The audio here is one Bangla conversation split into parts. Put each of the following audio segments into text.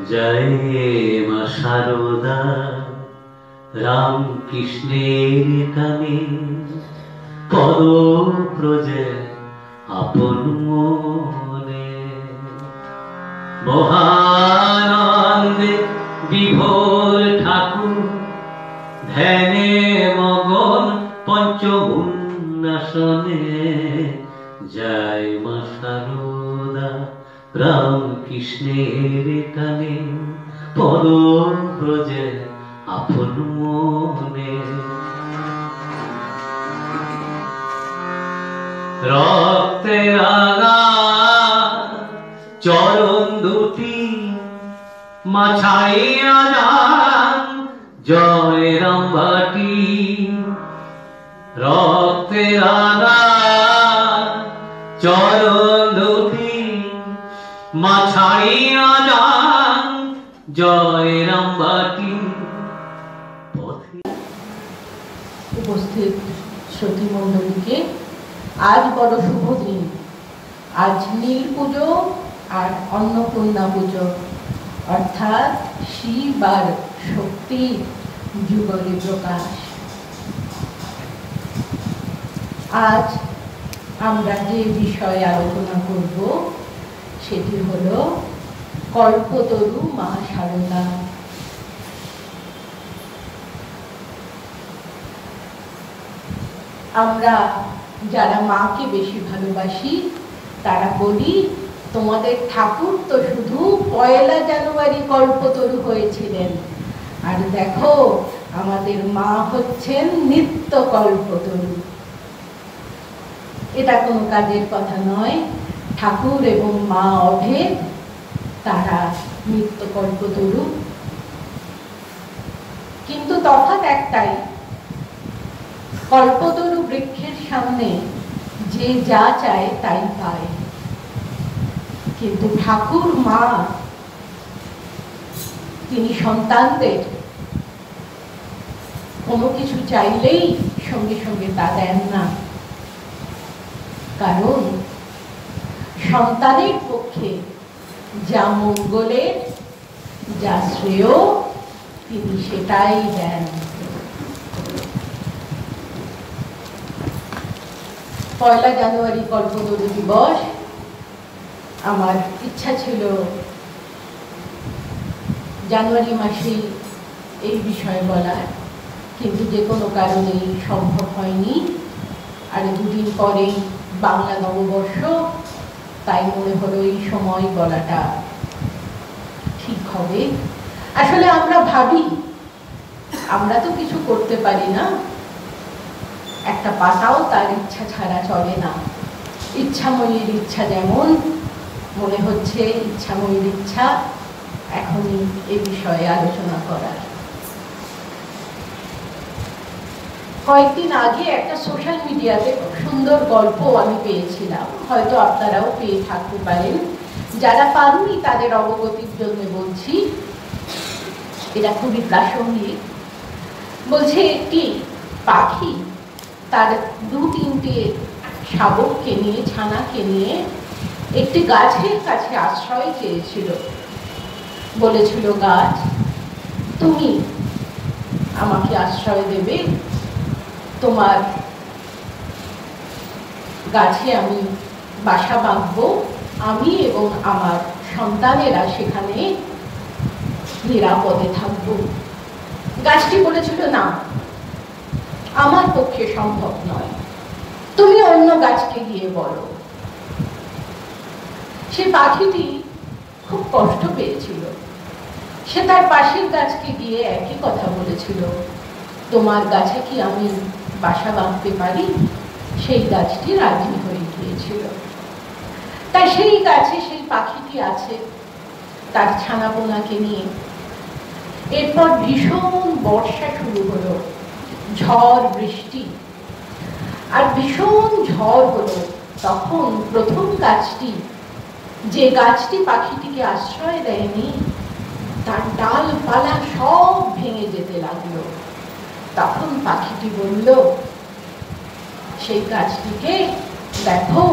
জয় মা শারদা রাম কৃষ্ণের কানে পদ ব্রজে আপন মনে মহানন্দে বিভোর ঠাকুর ধ্যানে মগন পঞ্চমুন্নাসনে জয় মা শারদা রাম কৃষ্ণের কানে পদ ব্রজে আপন মনে রক্তে রাঙা চরণ দুটি মাছাইয়া যান জয় রামবাটি রক্তে রাঙা চরণ দুটি মাছাইয়া যান জয় রামবাটি। উপস্থিত শ্রোতী মণ্ডলীকে আজ বড় শুভ দিন। আজ নীল পুজো আর অন্নপূর্ণা পুজো, অর্থাৎ শিব আর শক্তি যুগলে প্রকাশ। আজ আমরা যে বিষয়ে আলোচনা করব সেটি হল কল্পতরু মা শারদা। আমরা যারা মাকে বেশি ভালোবাসি তারা বলি, তোমাদের ঠাকুর তো শুধু 1 জানুয়ারি কল্পতরু হয়েছিলেন, আর দেখো আমাদের মা হচ্ছেন নিত্য কল্পতরু। এটা কোনো কাজের কথা নয়। ঠাকুর এবং মা অভেদ, তারা নিত্য কল্পতরু। কিন্তু তফাৎ একটাই, কল্পতরু বৃক্ষের সামনে যে যা চায় তাই পায়, কিন্তু ঠাকুর মা তিনি সন্তানদের কোনো কিছু চাইলেই সঙ্গে সঙ্গে তা দেন না, কারণ সন্তানের পক্ষে যা মঙ্গলের, যা শ্রেয়, তিনি সেটাই দেন। 1 জানুয়ারি কল্পতরু দিবস। আমার ইচ্ছা ছিল জানুয়ারি মাসেই এই বিষয়ে বলার, কিন্তু যে কোনো কারণেই সম্ভব হয়নি। আর 2 দিন পরেই বাংলা নববর্ষ, তাই মনে হলো এই সময় বলাটা ঠিক হবে। আসলে আমরা ভাবি আমরা তো কিছু করতে পারি না, একটা পাতাও তার ইচ্ছা ছাড়া চলে না। ইচ্ছাময়ীর ইচ্ছা যেমন, মনে হচ্ছে ইচ্ছাময়ীর ইচ্ছা এখনই এ বিষয়ে আলোচনা করার। কয়েকদিন আগে একটা সোশ্যাল মিডিয়াতে খুব সুন্দর গল্প আমি পেয়েছিলাম, হয়তো আপনারাও পেয়ে থাকতে পারেন। যারা পাননি তাদের অবগতির জন্য বলছি, এটা খুবই প্রাসঙ্গিক। বলছে একটি পাখি তার 2-3টে শাবককে নিয়ে, ছানাকে নিয়ে একটি গাছের কাছে আশ্রয় চেয়েছিল। বলেছিল, গাছ তুমি আমাকে আশ্রয় দেবে, তোমার গাছে আমি বাসা বাঁধবো, আমি এবং আমার সন্তানেরা সেখানে নিরাপদে থাকবো। গাছটি বলেছিল, না, আমার পক্ষে সম্ভব নয়, তুমি অন্য গাছকে গিয়ে বলো। সে পাখিটি খুব কষ্ট পেয়েছিল। সে তার পাশের গাছকে গিয়ে একই কথা বলেছিল, তোমার গাছে কি আমি বাসা বাঁধতে পারি? সেই গাছটি রাজি হয়ে গিয়েছিল। তাই সেই গাছে সেই পাখিটি আছে তার ছানাপোনাকে নিয়ে। এরপর ভীষণ বর্ষা শুরু হলো, ঝড় বৃষ্টি, আর ভীষণ ঝড় হলো। তখন প্রথম গাছটি, যে গাছটি পাখিটিকে আশ্রয় দেয়নি, তার ডালপালা সব ভেঙে যেতে লাগলো। তখন পাখিটি বলল সেই গাছটিকে, দেখো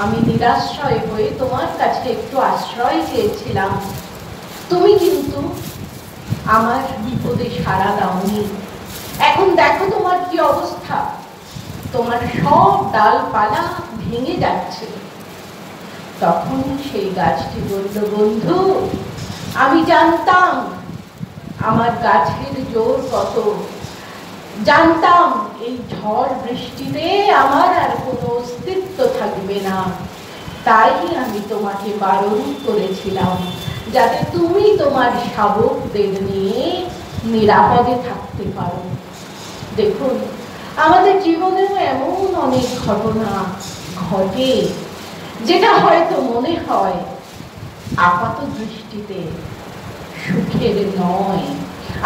আমি নিরাশ্রয় হয়ে তোমার কাছে একটু আশ্রয় চেয়েছিলাম, তুমি কিন্তু আমার বিপদে সাড়া দাওনি। এখন দেখো তোমার কি অবস্থা, তোমার সব ডালপালা ভেঙে যাচ্ছে। তখন সেই গাছটি বলল, বন্ধু, আমি জানতাম আমার গাছের জোর কত, জানতাম এই ঝড় বৃষ্টিতে আমার আর কোনো অস্তিত্ব থাকবে না, তাই আমি তোমাকে বারণ করেছিলাম যাতে তুমি তোমার শাবকদের নিয়ে নিরাপদে থাকতে পারো। দেখুন, আমাদের জীবনেও এমন অনেক ঘটনা ঘটে যেটা হয়তো মনে হয় আপাত দৃষ্টিতে সুখের নয়।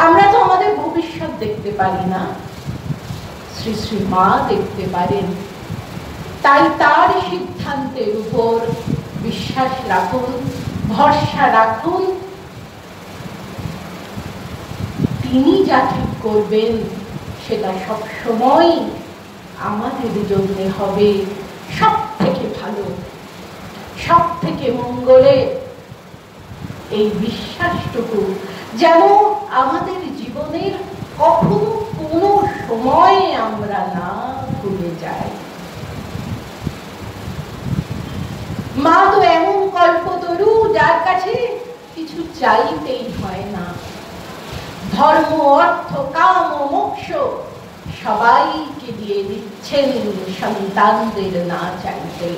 আমরা তো আমাদের ভবিষ্যৎ দেখতে পারি না, শ্রী শ্রী মা দেখতে পারেন। তাই তার সিদ্ধান্তের উপর বিশ্বাস রাখুন, ভরসা রাখুন। তিনি যা ঠিক করবেন সেটা সবসময় আমাদের জন্য হবে সব থেকে ভালো, সব থেকে মঙ্গলে। এই বিশ্বাসটুকু যেন আমাদের জীবনের কখনো কোনো সময় আমরা না ভুলে যাই। মা তো এমন কল্পতরু যার কাছে কিছু চাইতেই হয় না। ধর্ম, অর্থ, কাম ও মোক্ষ সবাইকে দিয়ে দিচ্ছেন সন্তানদের না চাইতে।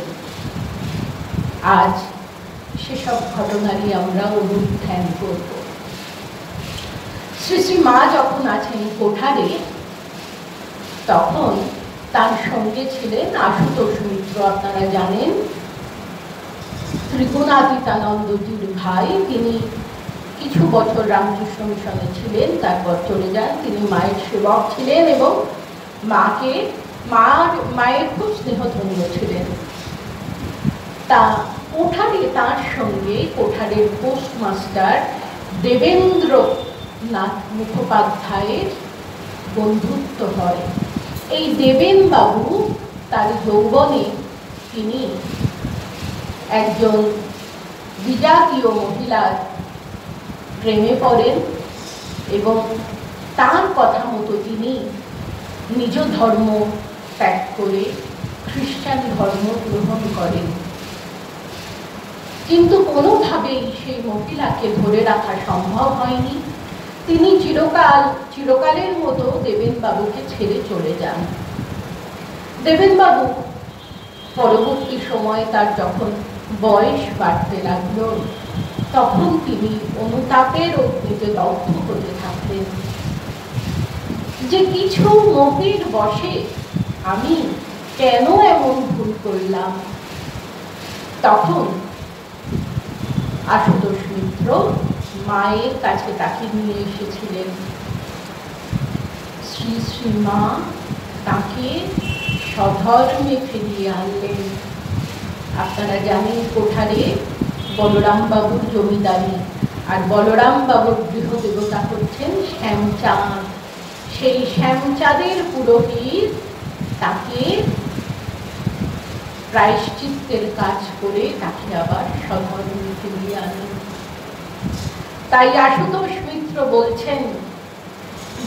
আজ সেসব ঘটনারই আমরা অনুধ্যান করব। শ্রী শ্রী মা যখন আছেন কোঠারে, তখন তার সঙ্গে ছিলেন আশুতোষ মিত্র। আপনারা জানেন ত্রিগুণাতীতানন্দজির ভাই। তিনি কিছু বছর রামকৃষ্ণ মিশনে ছিলেন, তারপর চলে যান। তিনি মায়ের সেবক ছিলেন এবং মায়ের খুব স্নেহধন্য ছিলেন। তা কোঠারে তার সঙ্গে কোঠারের পোস্টমাস্টার দেবেন্দ্রনাথ মুখোপাধ্যায়ের বন্ধুত্ব হয়। এই দেবেন বাবু তার যৌবনে তিনি একজন বিজাতীয় মহিলার প্রেমে পড়েন এবং তার কথা মতো তিনি নিজ ধর্ম ত্যাগ করে খ্রিস্টান ধর্ম গ্রহণ করেন। কিন্তু কোনোভাবেই সেই মহিলাকে ধরে রাখা সম্ভব হয়নি। তিনি চিরকালের মতো দেবেনবাবুকে ছেড়ে চলে যান। দেবেনবাবু পরবর্তী সময়ে তার যখন বয়স বাড়তে লাগলো, তখন তিনি অনুতাপের অগ্নিতে দগ্ধ হতে থাকলেন যে কিছু মোহের বশে আমি কেন এমন ভুল করলাম। তখন আশুতোষ মিত্র মায়ের কাছে তাকে নিয়ে এসেছিলেন। শ্রী শ্রী মা তাকে সধর্মে ফিরিয়ে আনলেন। আপনারা জানেন কোঠারে বলরাম বাবুর জমিদারি, আর বলরাম বাবুর গৃহদেবতা হচ্ছেন শ্যামচাঁদ। সেই শ্যামচাঁদের পুরোহিত তাকে প্রায়শ্চিত্তের কাজ করে তাকে আবার সধর্মে ফিরিয়ে আনেন। তাই আশুতোষ মিত্র বলছেন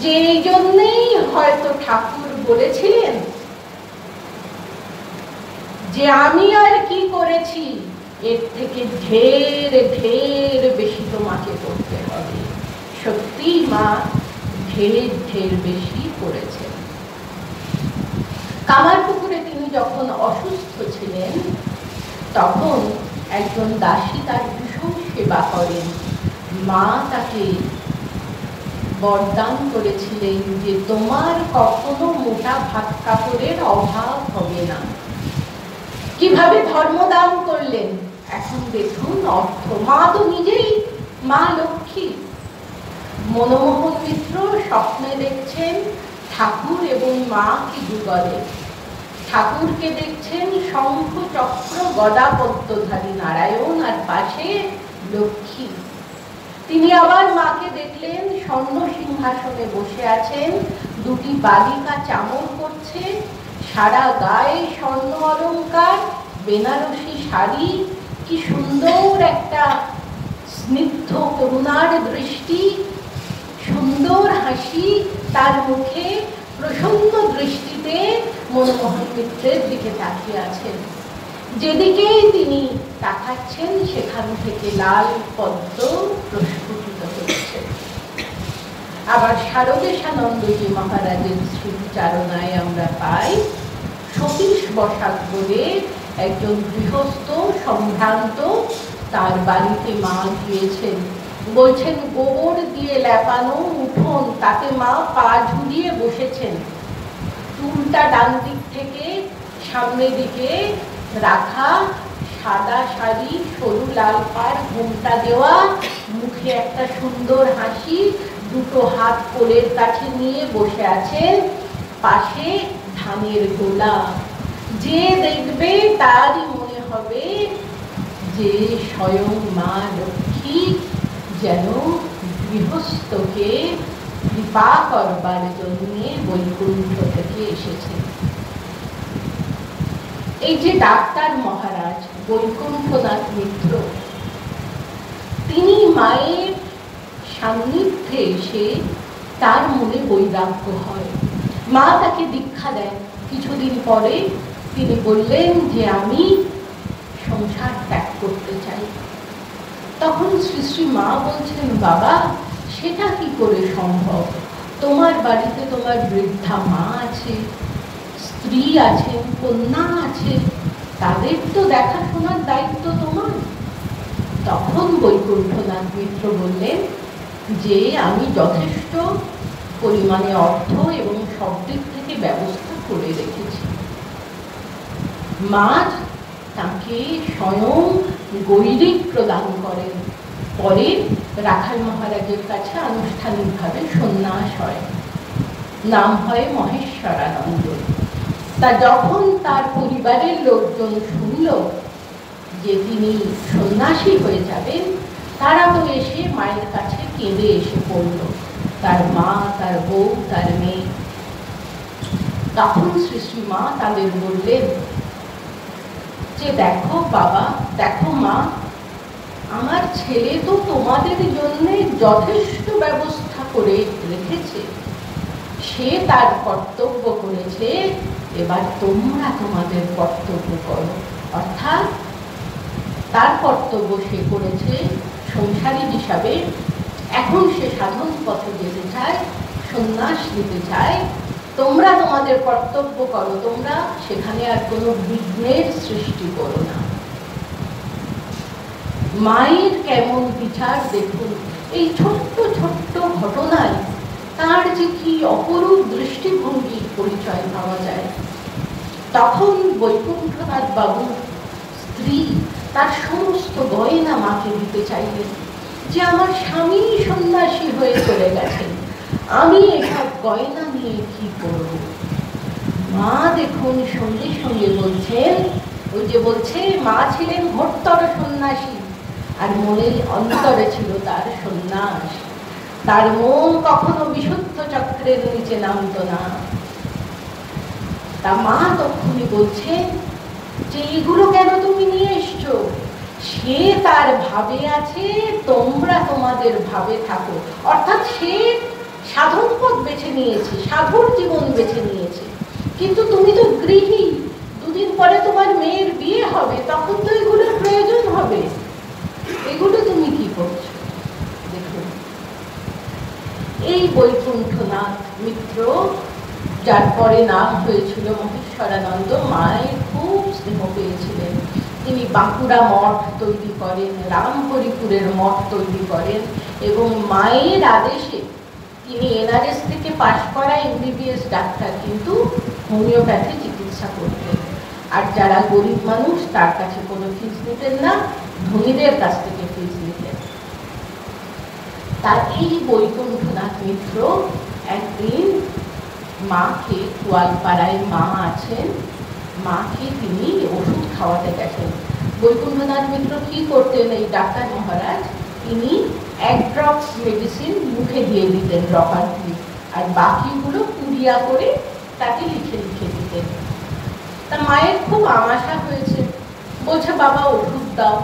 যে এই জন্যেই হয়তো ঠাকুর বলেছিলেন যে আমি আর কি করেছি, এর থেকে ঢের ঢের বেশি তোমাকে করতে হবে। সত্যি মা ঢের ঢের বেশি করেছেন। কামারপুকুরে তিনি যখন অসুস্থ ছিলেন, তখন একজন দাসী তার ভীষণ সেবা করেন। মা তাকে বরদান করেছিলেন যে তোমার কখনো মোটা ভাত কাপড়ের অভাব হবে না। কিভাবে ধর্মদান করলেন এখন দেখুন অর্থ। মা তো নিজেই মা লক্ষ্মী। মনমোহন মিত্র স্বপ্নে দেখছেন ঠাকুর এবং মা কি যুগলে। ঠাকুরকে দেখছেন শঙ্খ চক্র গদা পদ্মধারী নারায়ণ, আর পাশে লক্ষ্মী। তিনি আবার মাকে দেখলেন স্বর্ণ সিংহাসনে বসে আছেন, দুটি বালিকা চামর করছে, সারা গায়ে স্বর্ণ অলঙ্কার, বেনারসি শাড়ি, কি সুন্দর একটা স্নিগ্ধ স্নিগ্ধ করুণার দৃষ্টি, সুন্দর হাসি তার মুখে, প্রসন্ন দৃষ্টিতে মনমোহন মিত্রের দিকে তাকিয়ে আছেন। যেদিকেই তিনি তাকাচ্ছেন সেখান থেকে লাল পদ্ম প্রস্ফুটিত হচ্ছে। আবার শারদেশানন্দজি মহারাজের স্মৃতিচারণায় আমরা পাই সতীশ বসাক বলে একজন গৃহস্থ সম্ভ্রান্ত, তার বাড়িতে মা গিয়েছেন। বলছেন গোবর দিয়ে লেপানো উঠোন, তাতে মা পা ঝুলিয়ে বসেছেন। চুলটা ডান দিক থেকে সামনের দিকে রাখা, সাদা শাড়ি, সরু লাল পাড় ঘোমটা দেওয়া, মুখে একটা সুন্দর হাসি, দুটো হাত কোলের কাছে নিয়ে বসে আছেন। পাশে ধানের গোলা। যে দেখবে তারই মনে হবে যে স্বয়ং মা লক্ষ্মী যেন গৃহস্থকে কৃপা করবার জন্য বৈকুণ্ঠ থেকে এসেছে। এই যে ডাক্তার মহারাজ বৈকুণ্ঠনাথ মিত্র, তিনি মায়ের সান্নিধ্যে এসে তার মনে বৈরাগ্য হয়। মা তাকে দীক্ষা দেন। কিছুদিন পরে তিনি বললেন যে আমি সংসার ত্যাগ করতে চাই। তখন শ্রী শ্রী মা বলছেন, বাবা সেটা কি করে সম্ভব? তোমার বাড়িতে তোমার বৃদ্ধা মা আছে, স্ত্রী আছেন, কন্যা আছে, তাদের তো দেখাশোনার দায়িত্ব তোমার। তখন বৈকুণ্ঠনাথ মিত্র বললেন যে আমি যথেষ্ট পরিমাণে অর্থ এবং সব দিক থেকে ব্যবস্থা করে রেখেছি। মা তাকে স্বয়ং গৈরিক প্রদান করেন। পরে রাখাল মহারাজের কাছে আনুষ্ঠানিকভাবে সন্ন্যাস হয়, নাম হয় মহেশ্বরানন্দ। তা যখন তার পরিবারের লোকজন শুনল যে তিনি সন্ন্যাসী হয়ে যাবেন, তারা তো এসে মায়ের কাছে কেঁদে এসে পড়ল, তার মা, তার বউ, তার মেয়ে। তখন শ্রী শ্রী মা তাদের বললেন যে দেখো বাবা, দেখো মা, আমার ছেলে তো তোমাদের জন্য যথেষ্ট ব্যবস্থা করে রেখেছে, সে তার কর্তব্য করেছে, এবার তোমরা তোমাদের কর্তব্য করো। অর্থাৎ তার কর্তব্য সে করেছে সংসারী হিসাবে, এখন সে সাধন পথে যেতে চায়, সন্ন্যাস নিতে চায়, তোমরা তোমাদের কর্তব্য করো, তোমরা সেখানে আর কোনো বিঘ্নের সৃষ্টি করো না। মায়ের কেমন বিচার দেখুন, এই ছোট্ট ছোট্ট ঘটনায় তার যে কি অপরূপ দৃষ্টিভঙ্গির পরিচয় পাওয়া যায়। তখন বৈকুণ্ঠনাথ বাবুর স্ত্রী তার সমস্ত গয়না মাকে দিতে চাইলেন যে আমার স্বামী সন্ন্যাসী হয়ে চলে গেছেন, আমি এসব গয়না নিয়ে কি করব? মা দেখুন সঙ্গে সঙ্গে বলছেন, ওই যে বলছে মা ছিলেন ঘোরতর সন্ন্যাসী আর মনের অন্তরে ছিল তার সন্ন্যাস। তার মন কখনো বিশুদ্ধ চক্রের নিচে নামতো না। তা মা তখনই বলছেন যে এগুলো কেন তুমি নিয়ে এসছো? সে তার ভাবে আছে, তোমরা তোমাদের ভাবে থাকো। অর্থাৎ সে সাধন পথ বেছে নিয়েছে, সাধুর জীবন বেছে নিয়েছে, কিন্তু তুমি তো গৃহী, দুদিন পরে তোমার মেয়ের বিয়ে হবে, তখন তো এগুলোর প্রয়োজন হবে, এগুলো তুমি কি করছো? দেখুন এই বৈকুণ্ঠনাথ মিত্র, যার পরে নাম হয়েছিল মহেশ্বরানন্দ, মায়ের খুব স্নেহ পেয়েছিলেন। তিনি বাঁকুড়া মঠ তৈরি করেন, রামহরিপুরের মঠ তৈরি করেন এবং মায়ের আদেশে তিনি এনআরএস থেকে পাশ করা এমবিবিএস ডাক্তার, কিন্তু হোমিওপ্যাথি চিকিৎসা করতেন। আর যারা গরিব মানুষ তার কাছে কোনো ফিস নিতেন না, ধনীদের কাছ থেকে ফিস নিতেন। তার এই বৈকুণ্ঠনাথ মিত্র একদিন মাকে, গোয়ালপাড়ায় মা আছেন, মাকে তিনি ওষুধ খাওয়াতে গেছেন। বৈকুণ্ঠনাথ মিত্র কি করতেন এই ডাক্তার মহারাজ? তিনি এক ড্রপ মেডিসিন মুখে দিয়ে দিতেন ড্রপারটি, আর বাকিগুলো কুড়িয়া করে তাকে লিখে লিখে দিতেন। তা মায়ের খুব আমাশা হয়েছে, বলছে বাবা ওষুধ দাও।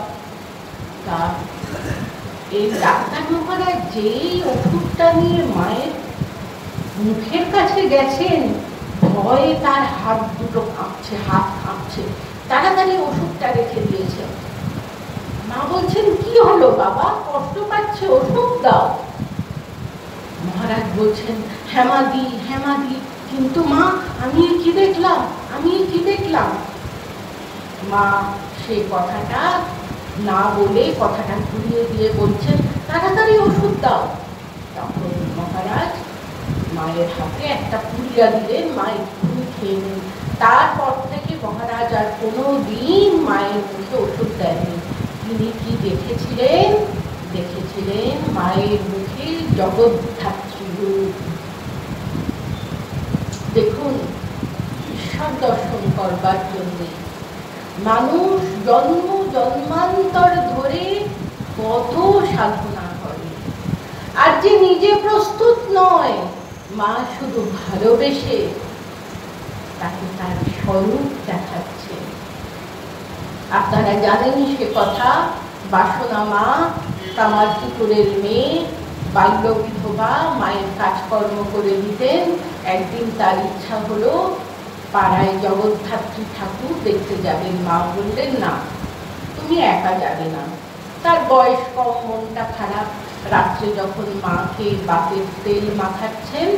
তা এই ডাক্তার মহারাজ যেই ওষুধটা নিয়ে মায়ের মুখের কাছে গেছেন, ভয়ে তার হাত দুটো কাঁপছে, হাত কাঁপছে, তাড়াতাড়ি ওষুধটা রেখে দিয়েছেন। মা বলছেন, কি হলো বাবা, কষ্ট পাচ্ছে, ওষুধ দাও। মহারাজ বলছেন, হেমাদি হেমাদি, কিন্তু মা আমি কি দেখলাম, আমি কি দেখলাম। মা সে কথাটা না বলে কথাটা ঘুরিয়ে দিয়ে বলছেন, তাড়াতাড়ি ওষুধ দাও। তখন মহারাজ মায়ের হাতে একটা পুরিয়া দিলেন, মা এক্ষুনি খেয়ে নিন। তারপর থেকে মহারাজ আর কোনোদিন মায়ের মুখে ওষুধ দেননি। তিনি কি দেখেছিলেন? দেখেছিলেন মায়ের মুখে জগদ্ধাত্রী রূপ। দেখুন, ঈশ্বর দর্শন করবার জন্য মানুষ জন্ম জন্মান্তর ধরে কত সাধনা করে, আর যে নিজে প্রস্তুত নয়, মা শুধু ভালোবেসে তাকে তার স্বরূপ দেখাচ্ছে। আপনারা জানেন সে কথা, বাসনা মা, কামারপুকুরের মেয়ে, বাল্য বিধবা, মায়ের কাজকর্ম করে দিতেন। একদিন তার ইচ্ছা হলো পাড়ায় জগদ্ধাত্রী ঠাকুর দেখতে যাবেন। মা বললেন, না তুমি একা যাবে না। তার বয়স কম, মনটা খারাপ। রাত্রে যখন মাকে বাতের তেল মাখাচ্ছেন,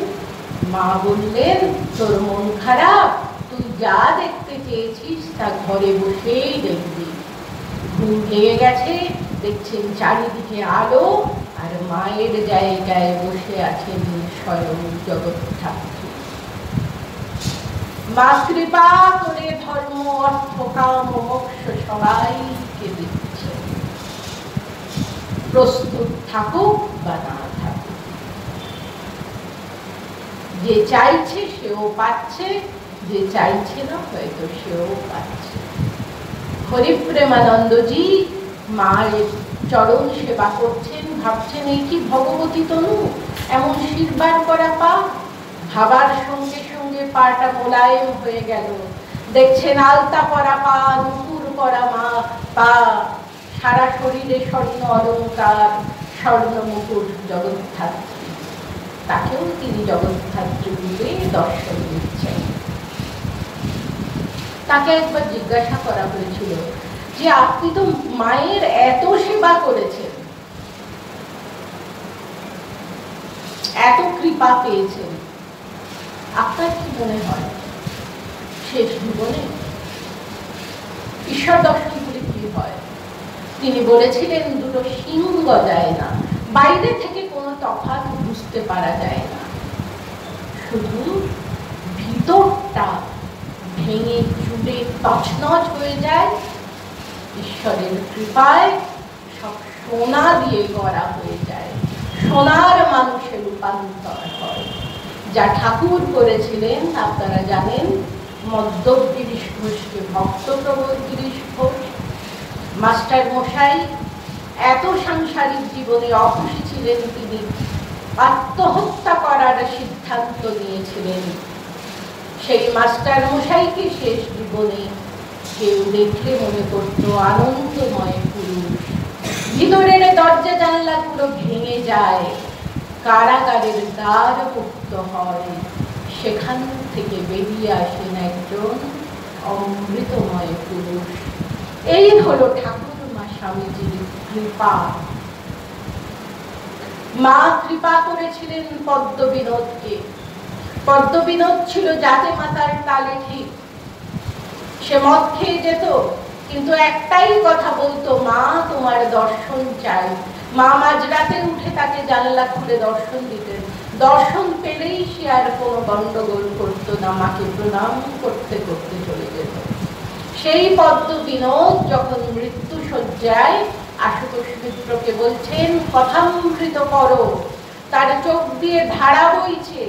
মা বললেন, তোর মন খারাপ, তুই যা দেখতে চেয়েছিস তা ঘরে বসেই দেখবি। ঘুম লেগে গেছে, দেখছেন চারিদিকে আলো, আর মায়ের জায়গায় বসে আছেন স্বয়ং জগদ্ধাত্রী। মা কৃপা করে ধর্ম অর্থ কাম মোক্ষ সবাইকে দিচ্ছে, প্রস্তুত থাকুক বা না থাকুক। যে চাইছে সেও পাচ্ছে, যে চাইছে না হয়তো সেও পাচ্ছে। হরিপ্রেমানন্দজি মায়ের চরণ সেবা করছেন, ভাবছেন এই কি ভগবতী তনু, এমন শিরবার করা পা। ভাবার সঙ্গে সঙ্গে পাটা মোলায়েম হয়ে গেল। দেখছেন আলতা পরা পা, নুপুর পরা মা পা, সারা শরীরে স্বর্ণ অলঙ্কার, স্বর্ণ মুকুট জগদ্ধাত্রী। তাকেও তিনি জগদ্ধাত্রী রূপে দর্শন দিচ্ছেন। তাকে একবার জিজ্ঞাসা করা হয়েছিল যে আপনি তো মায়ের এত সেবা করেছেন, এত কৃপা পেয়েছেন, আপনার কি মনে হয় শেষ জীবনে ঈশ্বর দর্শন করে কি হয়? তিনি বলেছিলেন, দুটো সিং গজায় না, বাইরে থেকে কোনো তফাৎ বুঝতে পারা যায় না, শুধু ভিতরটা ভেঙে চুরে তছনছ হয়ে যায়। ঈশ্বরের কৃপায় সব সোনা দিয়ে গড়া হয়ে যায়, সোনার মানুষের রূপান্তর হয়। যা ঠাকুর করেছিলেন আপনারা জানেন, মদ্যপ গিরিশ ঘোষকে ভক্তপ্রবর গিরিশ ঘোষ। মাস্টার মশাই এত সাংসারিক জীবনে অখুশি ছিলেন, তিনি আত্মহত্যা করার সিদ্ধান্ত নিয়েছিলেন। সেই মাস্টার মশাইকে শেষ জীবনে কেউ দেখলে মনে করত আনন্দময় পুরুষ। ভিতরের দরজা জানলা পুরো ভেঙে যায়, কারাগারের দ্বার মুক্ত হয়, সেখান থেকে বেরিয়ে আসেন একজন অমৃতময় পুরুষ। এই হলো ঠাকুর মা স্বামীজির কৃপা। মা কৃপা করেছিলেন পদ্মবিনোদকে। পদ্মবিনোদ ছিল জাতে মাতার তালে ঠিক। সে মদ খেয়ে যেত, কিন্তু একটাই কথা বলতো, মা তোমার দর্শন চাই। মা মাঝরাতে উঠে তাকে জানলা খুলে দর্শন দিতেন। দর্শন পেলেই সে আর কোনো গন্ডগোল করতো না, মাকে প্রণাম করতে করতে চলে যেত। সেই পদ্মবিনোদ যখন মৃত্যু শয্যায় আশুতোষ মিত্রকে বলছেন কথামৃত করো, তার চোখ দিয়ে ধারা বইছে,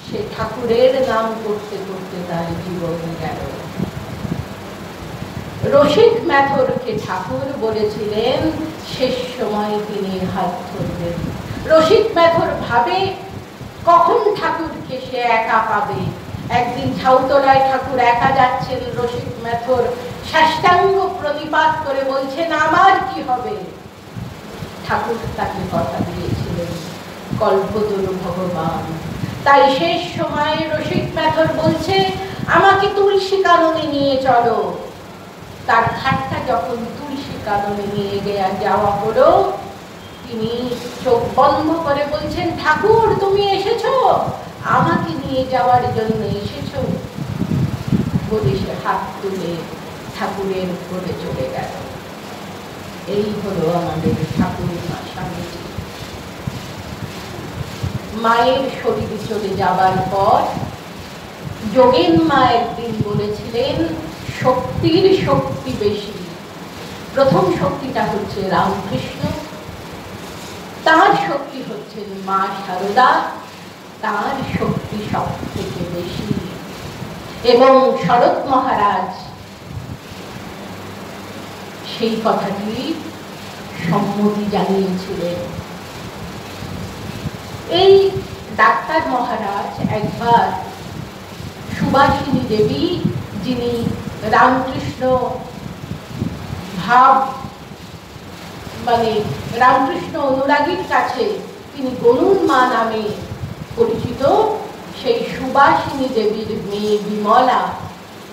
সে ঠাকুরের নাম করতে করতে তার জীবন গেল। রসিক ম্যাথরকে ঠাকুর বলেছিলেন শেষ সময় তিনি হাত ধরবেন। রসিক ম্যাথর ভাবে কখন ঠাকুরকে সে একা পাবে। একদিন ঝাউতলায় ঠাকুর একা যাচ্ছেন, রসিক ম্যাথর সাষ্টাঙ্গ প্রণিপাত করে বলছেন আমার কি হবে। ঠাকুর তাকে কথা দিয়েছিলেন, কল্পতরু ভগবান। তাই শেষ সময়ে রসিক পাথর বলছে, আমাকে তুলসী কাননে নিয়ে চলো। তার খাটটা যখন তুলসী কাননে নিয়ে যাওয়া হলো, তিনি চোখ বন্ধ করে বলছেন, ঠাকুর তুমি এসেছো, আমাকে নিয়ে যাওয়ার জন্য এসেছো বলে সে হাত তুলে ঠাকুরের উপরে চলে গেল। এই হলো আমাদের ঠাকুর মা স্বামীজি। মায়ের শরীরে চলে যাবার পর যোগেন মা একদিন বলেছিলেন, শক্তির শক্তি বেশি। প্রথম শক্তিটা হচ্ছে রামকৃষ্ণ, তার শক্তি হচ্ছে মা শারদা, তার শক্তি সব থেকে বেশি। এবং শরৎ মহারাজ সেই কথাটি সম্মতি জানিয়েছিলেন। এই ডাক্তার মহারাজ একবার সুভাষিনী দেবী, যিনি রামকৃষ্ণ ভাব মানে রামকৃষ্ণ অনুরাগীর কাছে তিনি গরুণ মা নামে পরিচিত, সেই সুভাষিনী দেবীর মেয়ে বিমলা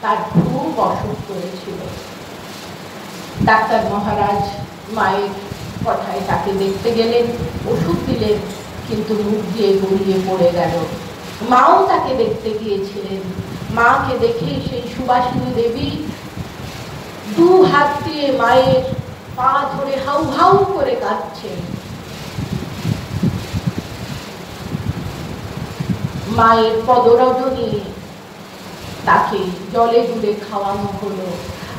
তার খুব অসুখ করেছিল। ডাক্তার মহারাজ মায়ের কথায় তাকে দেখতে গেলেন, ওষুধ দিলেন, কিন্তু মুখ দিয়ে গড়িয়ে পড়ে গেল। মাও তাকে দেখতে গিয়েছিলেন। মাকে দেখে সেই সুভাষিনী দেবী দু হাত দিয়ে মায়ের পা ধরে হাউ হাউ করে কাঁদছেন। মায়ের পদরজনী তাকে জলে গুলে খাওয়ানো হলো।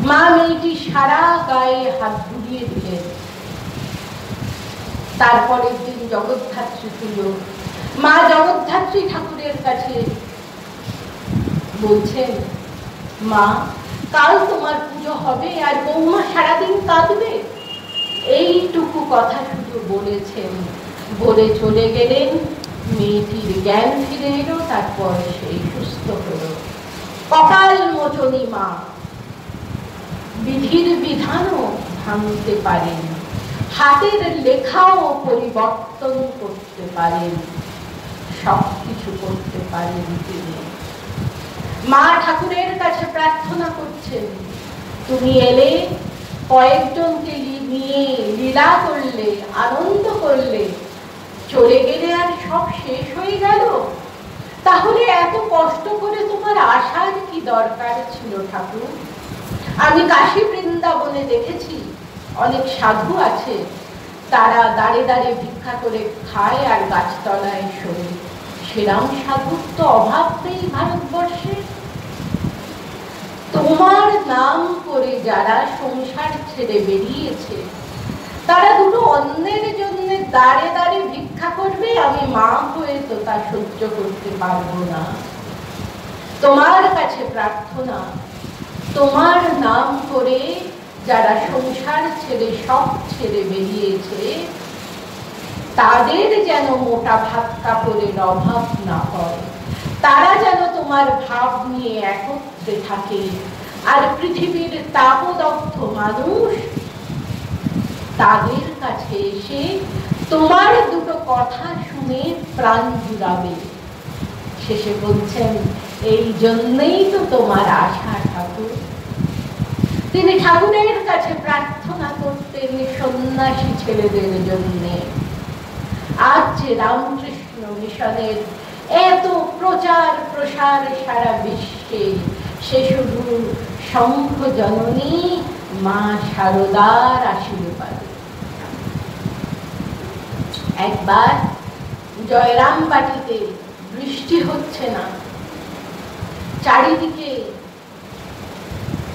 মা মেয়েটি সারা গায়ে হাত বুলিয়ে দিলেন। তারপরের দিন জগদ্ধাত্রী পুজো। মা জগদ্ধাত্রী ঠাকুরের কাছে বলছেন, মা কাল তোমার পুজো হবে আর বৌমা সারাদিন কাঁদবে। এইটুকু কথা শুধু বলেছেন, বলে চলে গেলেন। মেয়েটির জ্ঞান ফিরে এলো, তারপর সেই সুস্থ হলো। কপাল মোচনী মা, বিধির বিধানও ভাঙতে পারেন, হাতের লেখাও পরিবর্তন করতে পারেন, সবকিছু করতে পারেন তিনি। মা ঠাকুরের কাছে প্রার্থনা করছেন, তুমি এলে, কয়েকজনকে নিয়ে লীলা করলে, আনন্দ করলে, চলে গেলে আর সব শেষ হয়ে গেল। তাহলে এত কষ্ট করে তোমার আসার কি দরকার ছিল ঠাকুর? আমি কাশী বৃন্দাবনে দেখেছি অনেক সাধু আছে, তারা দাঁড়ে দাঁড়ে ভিক্ষা করে খায় আর গাছতলায় শোয়। সেরাম সাধুর তো অভাব নেই ভারতবর্ষে। তোমার নাম করে যারা সংসার ছেড়ে বেরিয়েছে, তারা দুটো অন্যের জন্য দাঁড়ে দাঁড়ে ভিক্ষা করবে, আমি মা হয়ে তো তা সহ্য করতে পারবো না। তোমার কাছে প্রার্থনা, তোমার নাম করে যারা সংসার ছেড়ে সব ছেড়ে বেরিয়েছে, তাদের যেন মোটা ভাত কাপড়ের অভাব না হয়, তারা যেন তোমার ভাব নিয়ে একত্রে থাকে। আর পৃথিবীর তাপদগ্ধ মানুষ তাদের কাছে এসে তোমার দুটো কথা শুনে প্রাণ জুড়াবে। শেষে বলছেন, এই জন্যই তো তোমার আশা ঠাকুর। তিনি ঠাকুরের কাছে প্রার্থনা করতেন সন্ন্যাসী ছেলেদের জন্যে। আজ যে রামকৃষ্ণ মিশনের এত প্রচার প্রসার সারা বিশ্বে, সে শুধু শঙ্খ জননী মা শারদার আশীর্বাদে। একবার জয়রামবাটিতে বৃষ্টি হচ্ছে না, চারিদিকে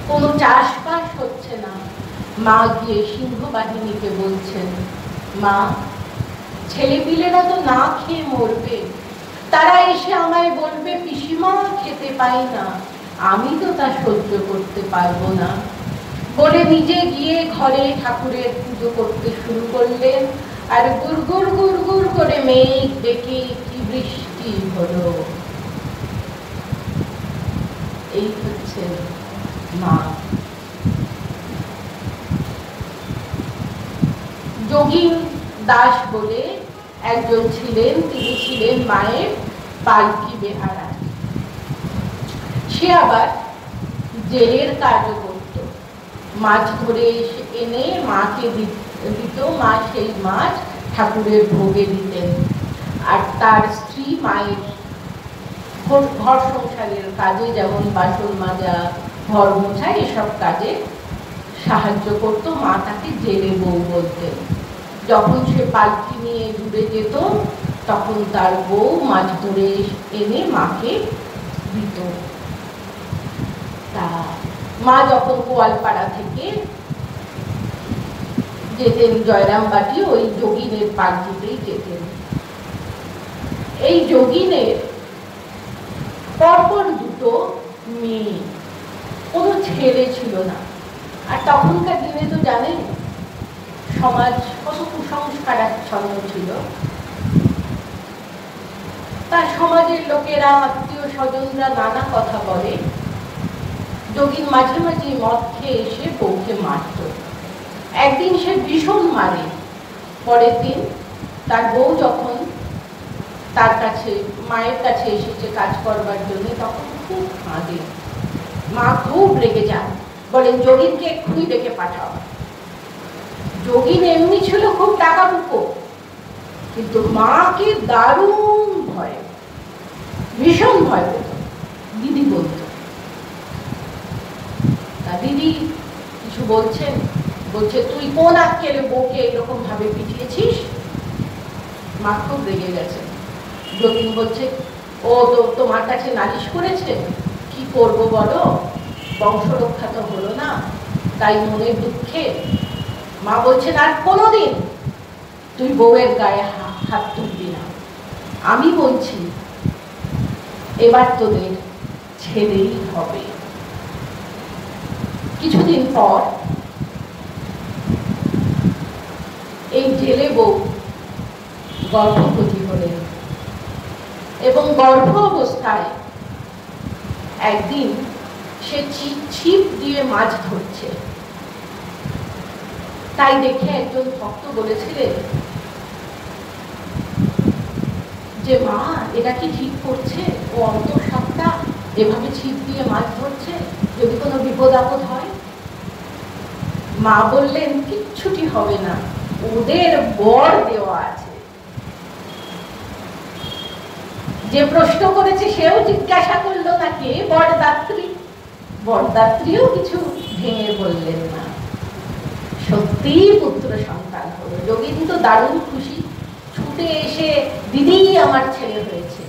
কোনো চাষবাস হচ্ছে না। মা গিয়ে সিংহবাহিনীকে বলছেন, মা ছেলেপিলেরা তো না খেয়ে মরবে, তারা এসে আমায় বলবে পিসিমা খেতে পাই না, আমি তো তা সহ্য করতে পারবো না। বলে নিজে গিয়ে ঘরে ঠাকুরের পুজো করতে শুরু করলেন। আর গুড়গুড় গুড়গুড় করে মেঘ ডেকে কি বৃষ্টি হলো। এই হচ্ছে মা। যোগী দাস বলে একজন ছিলেন, তিনি ছিলেন মায়ের পালকি বেহারা। সে আবার জেলের কাজও করত, মাছ ধরে এনে মাকে দিত, মা সেই মাছ ঠাকুরের ভোগে দিতেন। আর তার স্ত্রী মায়ের ঘর সংসারের কাজে, যেমন বাসন মাজা, ঘর মোছা, এসব কাজে সাহায্য করত। মা তাকে জেলে বউ বলতেন। যখন সে পালকি নিয়ে দূরে যেত তখন তার বউ মাছ ধরে এনে মাকে দিত। তা মা যখন গোয়ালপাড়া থেকে যেতেন জয়রামবাটি, ওই যোগিনের পালকিতেই যেতেন। এই যোগিনের পরপর দুটো মেয়ে, কোনো ছেলে ছিল না। আর তখনকার দিনে তো জানেন সমাজ কত কুসংস্কারাচ্ছন্ন ছিল। তার সমাজের লোকেরা, আত্মীয় স্বজনরা নানা কথা বলে। যোগিন মাঝে মাঝে মদ খেয়ে এসে বউকে মারত। একদিন সে ভীষণ মারে। পরের দিন তার বউ যখন তার কাছে, মায়ের কাছে এসেছে কাজ করবার জন্য, তখন খুব কাঁদে। মা খুব রেগে যান, বলেন যোগিনকে এক্ষুনি ডেকে পাঠাও। যোগিন এমনি ছিল খুব টাকাপুকো, কিন্তু মাকে দারুণ ভয়, ভীষণ ভয় পেত। দিদি বলত, তা দিদি কিছু বলছেন, বলছে তুই কোন আক্কেলে বউকে এরকম ভাবে পিটিয়েছিস? মা খুব রেগে গেছে। যোগিন বলছে, ও তো তোমার কাছে নালিশ করেছে, কি করব বলো, বংশ রক্ষা তো হলো না, তাই মনের দুঃখে। মা বলছেন আর কোনোদিন তুই বউয়ের গায়ে হাত তুলবি না। আমি বলছি এবার তোদের ছেড়েই হবে। কিছুদিন পর এই জেলে বউ গর্ভবতী হলেন এবং গর্ভ অবস্থায় একদিন সে ছিপ দিয়ে মাছ ধরছে। তাই দেখে একজন ভক্ত বলেছিলেন যে মা এটা কি ঠিক করছে, ও অন্তঃসত্ত্বা এভাবে ছিপ দিয়ে মাছ ধরছে, যদি কোনো বিপদ আপদ হয়? মা বললেন কিচ্ছুটি হবে না, ওদের বর দেওয়া আছে। যে প্রশ্ন করেছে সেও জিজ্ঞাসা করলো না কে বরদাত্রী। বরদাত্রীও কিছু ভেঙে বললেন না। সত্যি পুত্র সন্তান হলো। যোগিন তো দারুণ খুশি, ছুটে এসে দিদি আমার ছেলে হয়েছে।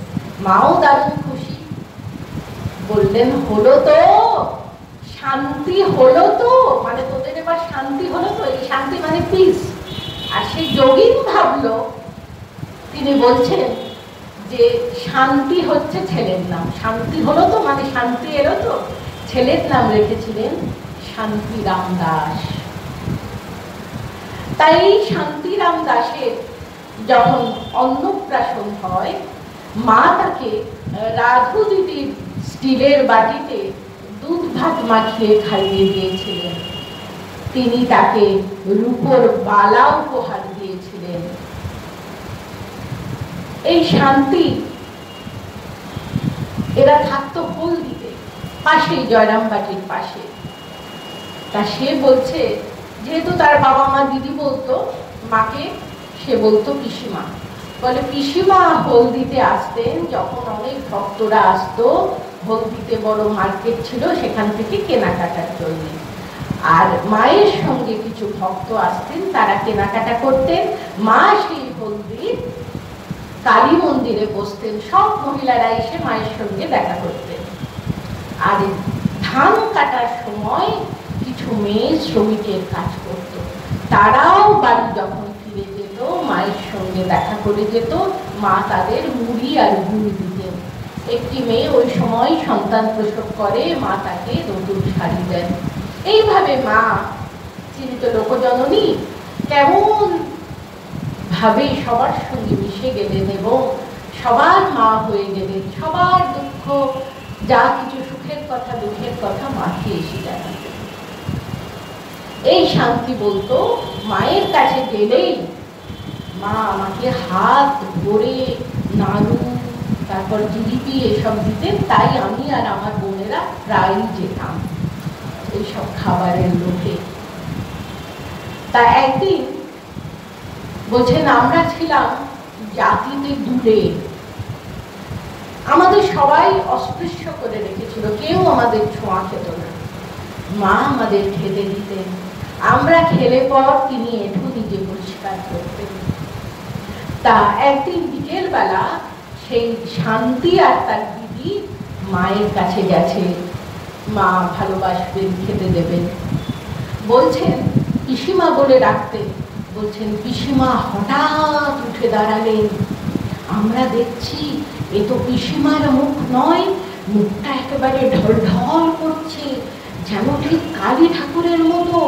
মাও দারুণ খুশি, বললেন হলো তো, শান্তি হলো তো, মানে তোদের এবার শান্তি হলো তো। এই শান্তি মানে পিস। আর সেই যোগিন ভাবলো, তিনি বলছেন যে শান্তি হচ্ছে ছেলের নাম, শান্তি হলো তো মানে শান্তি এলো তো। ছেলের নাম রেখেছিলেন শান্তিরাম দাস। তাই শান্তিরাম দাসের যখন অন্নপ্রাশন হয়, মা তাকে রাধু দিদির স্টিলের বাটিতে দুধ ভাত মাখিয়ে খাইয়ে দিয়েছিলেন। তিনি তাকে রূপোর বালা উপহার দিয়েছিলেন। এই শান্তি এরা থাকতো হলদিতে, পাশেই জয়রামবাটির পাশে। তা সে বলছে, যেহেতু তার বাবা মা দিদি বলতো, মাকে সে বলতো পিসিমা। বলে পিসিমা হলদিতে আসতেন যখন অনেক ভক্তরা আসতো, হলদিতে বড় মার্কেট ছিল, সেখান থেকে কেনাকাটার জন্য। আর মায়ের সঙ্গে কিছু ভক্ত আসতেন, তারা কেনাকাটা করতেন। মা সেই হলদির কালী মন্দিরে বসতেন, সব মহিলারা এসে মায়ের সঙ্গে দেখা করতেন। আর ধান কাটার সময় কিছু মেয়ে শ্রমিকের কাজ করত, তারাও বাড়ি যখন ফিরে যেত মায়ের সঙ্গে দেখা করে যেত। মা তাদের মুড়ি আর গুড় দিতেন। একটি মেয়ে ওই সময় সন্তান প্রসব করে, মা তাকে নতুন শাড়ি দেন। এইভাবে মা, তিনি তো লোকজননী, কেমন ভাবে সবার সঙ্গে মিশে গেলেন এবং সবার মা হয়ে গেলেন। সবার দুঃখ, যা কিছু সুখের কথা দুঃখের কথা মাকে এসে জানাতেন। এই শান্তি বলতো মায়ের কাছে গেলেই মা আমাকে হাত ভরে নাড়ু তারপর জিলিপি এসব দিতেন, তাই আমি আর আমার বোনেরা প্রায়ই যেতাম এইসব খাবারের লোভে। তা একদিন বলছেন আমরা ছিলাম জাতিতে দূরে, আমাদের সবাই অস্পৃশ্য করে রেখেছিল, কেউ আমাদের ছোঁয়া খেত না। মা আমাদের খেতে দিতেন, আমরা খেলে পর তিনি এঁঠো নিজে পরিষ্কার করতেন। তা একদিন বিকেল বেলা সেই শান্তি আর তার দিদি মায়ের কাছে গেছে, মা ভালোবাসবেন, খেতে দেবেন। বলছেন পিসিমা বলে ডাকতেন, বলছেন পিসিমা হঠাৎ উঠে দাঁড়ালেন, আমরা দেখছি এ তো পিসিমার মুখ নয়, মুখটা একেবারে ঢলঢল করছে, যেন ঠিক কালী ঠাকুরের মতো,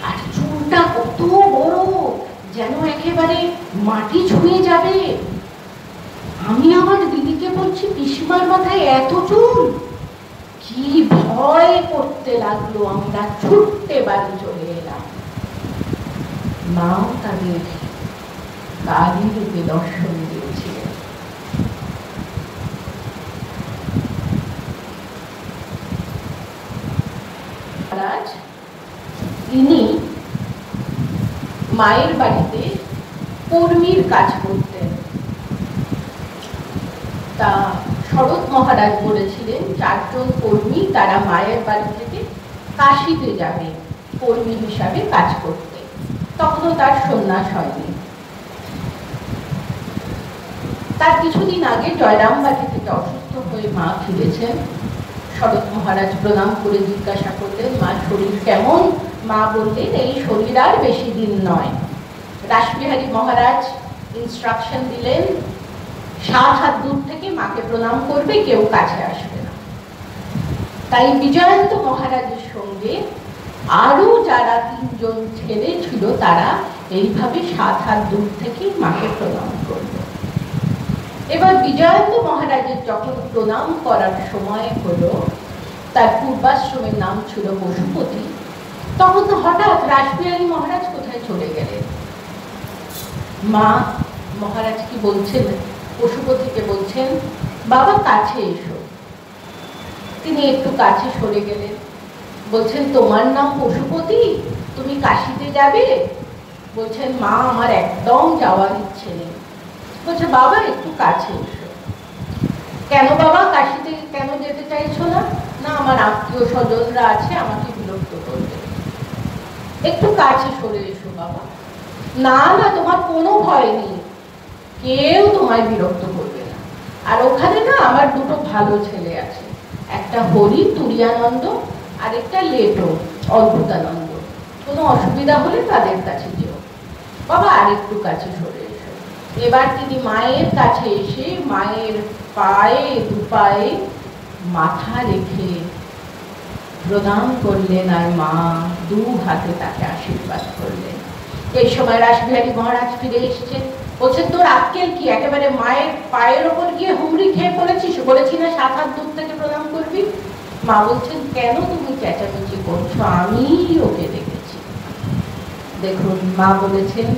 আর চুলটা কত বড়, যেন একেবারে মাটি ছুঁয়ে যাবে। আমি আমার দিদিকে বলছি পিসিমার মাথায় এত চুল, কি ভয় করতে লাগলো, আমরা ছুটতে বাড়ি চলে এলাম। মাও তাদের কালী রূপে দর্শন দিয়েছিলেন। তিনি মায়ের বাড়িতে কর্মীর কাজ করতেন। তা শরৎ মহারাজ বলেছিলেন 4 জন কর্মী তারা মায়ের বাড়ি থেকে কাশীতে যাবে কর্মী হিসাবে কাজ করতে। তখনও তার সন্ন্যাস হয়নি। তার কিছুদিন আগে জয়রামবাটি থেকে অসুস্থ হয়ে মা ফিরেছেন। শরৎ মহারাজ প্রণাম করে জিজ্ঞাসা করলেন মা শরীর কেমন? মা বললেন এই শরীর আর বেশি দিন নয়। রাসবিহারী মহারাজ ইনস্ট্রাকশন দিলেন 7 হাত দূর থেকে মাকে প্রণাম করবে, কেউ কাছে আসবে না। তাই বিজয়ন্ত মহারাজের সঙ্গে আরো যারা 3 জন ছেলে ছিল তারা এইভাবে 7 হাত দূর থেকে মাকে প্রণাম করবে। এবার বিজয়ন্ত মহারাজের যখন প্রণাম করার সময় হলো, তার পূর্বাশ্রমের নাম ছিল পশুপতি, তখন হঠাৎ রাসবিহারী মহারাজ কোথায় চলে গেলেন। মা মহারাজ কি বলছেন, পশুপতিকে বলছেন বাবা কাছে এসো। তিনি একটু কাছে সরে গেলেন, বলছেন তোমার নাম পশুপতি, তুমি কাশীতে যাবে? বলছেন মা আমার একদম যাওয়ার ইচ্ছে নেই। বলছে বাবা একটু কাছে এসো। কেন বাবা কাশীতে কেন যেতে চাইছো না? না আমার আত্মীয় স্বজনরা আছে, আমাকে বিরক্ত করবে। একটু কাছে সরে এসো বাবা। না না তোমার কোনো ভয় নেই, কেউ তোমায় বিরক্ত করবে না। আর ওখানে না আমার 2টো ভালো ছেলে আছে, একটা হরি তুরিয়ানন্দ আর একটা লেটো অদ্ভুতানন্দ, কোনো অসুবিধা হলে তাদের কাছে যেও। বাবা আর একটু কাছে সরে এসো। এবার তিনি মায়ের কাছে এসে মায়ের পায়ে 2 পায়ে মাথা রেখে প্রণাম করলেন, আর মা 2 হাতে তাকে আশীর্বাদ করলেন। এই সময় রাসবিহারী মহারাজ ফিরে এসেছেন, বলছেন তোর আক্কেল কি, একেবারে মায়ের পায়ের ওপর গিয়ে হুমড়ি খেয়ে পড়েছিস? বলেছি না 7 হাত দূর থেকে প্রণাম করবি। মা বলছেন কেন তুমি চেঁচামেচি করছো, আমি ওকে দেখেছি। দেখুন মা বলেছেন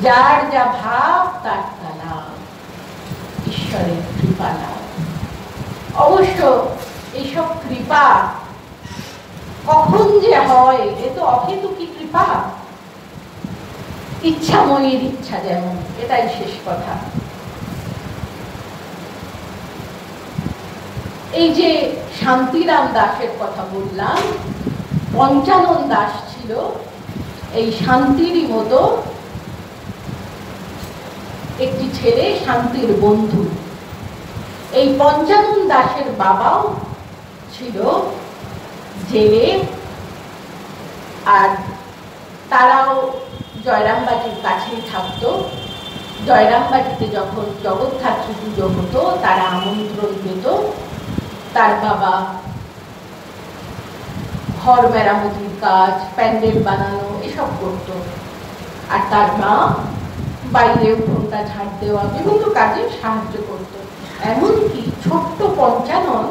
যার যা ভাব তার তা লাভ, ঈশ্বরের কৃপা লাভ। অবশ্য এইসব কৃপা কখন যে হয় এ তো অহেতুকী কৃপা। ইচ্ছাময়ীর ইচ্ছা যেমন, এটাই শেষ কথা। এই যে শান্তিরাম দাসের কথা বললাম, পঞ্চানন দাস ছিল এই শান্তিরই মতো একটি ছেলে, শান্তির বন্ধু। এই পঞ্চানন দাসের বাবাও ছিল জেলে, আর তারাও জয়রামবাটির কাছেই থাকতো। জয়রামবাটিতে যখন জগদ্ধাত্রী পুজো হতো তারা আমন্ত্রণ পেত। তার বাবা ঘর মেরামতির কাজ, প্যান্ডেল বানানো এসব করত, আর তার মা বাইরে উঠোনটা ঝাড় দেওয়া বিভিন্ন কাজে সাহায্য করত। এমনকি ছোট্ট পঞ্চানন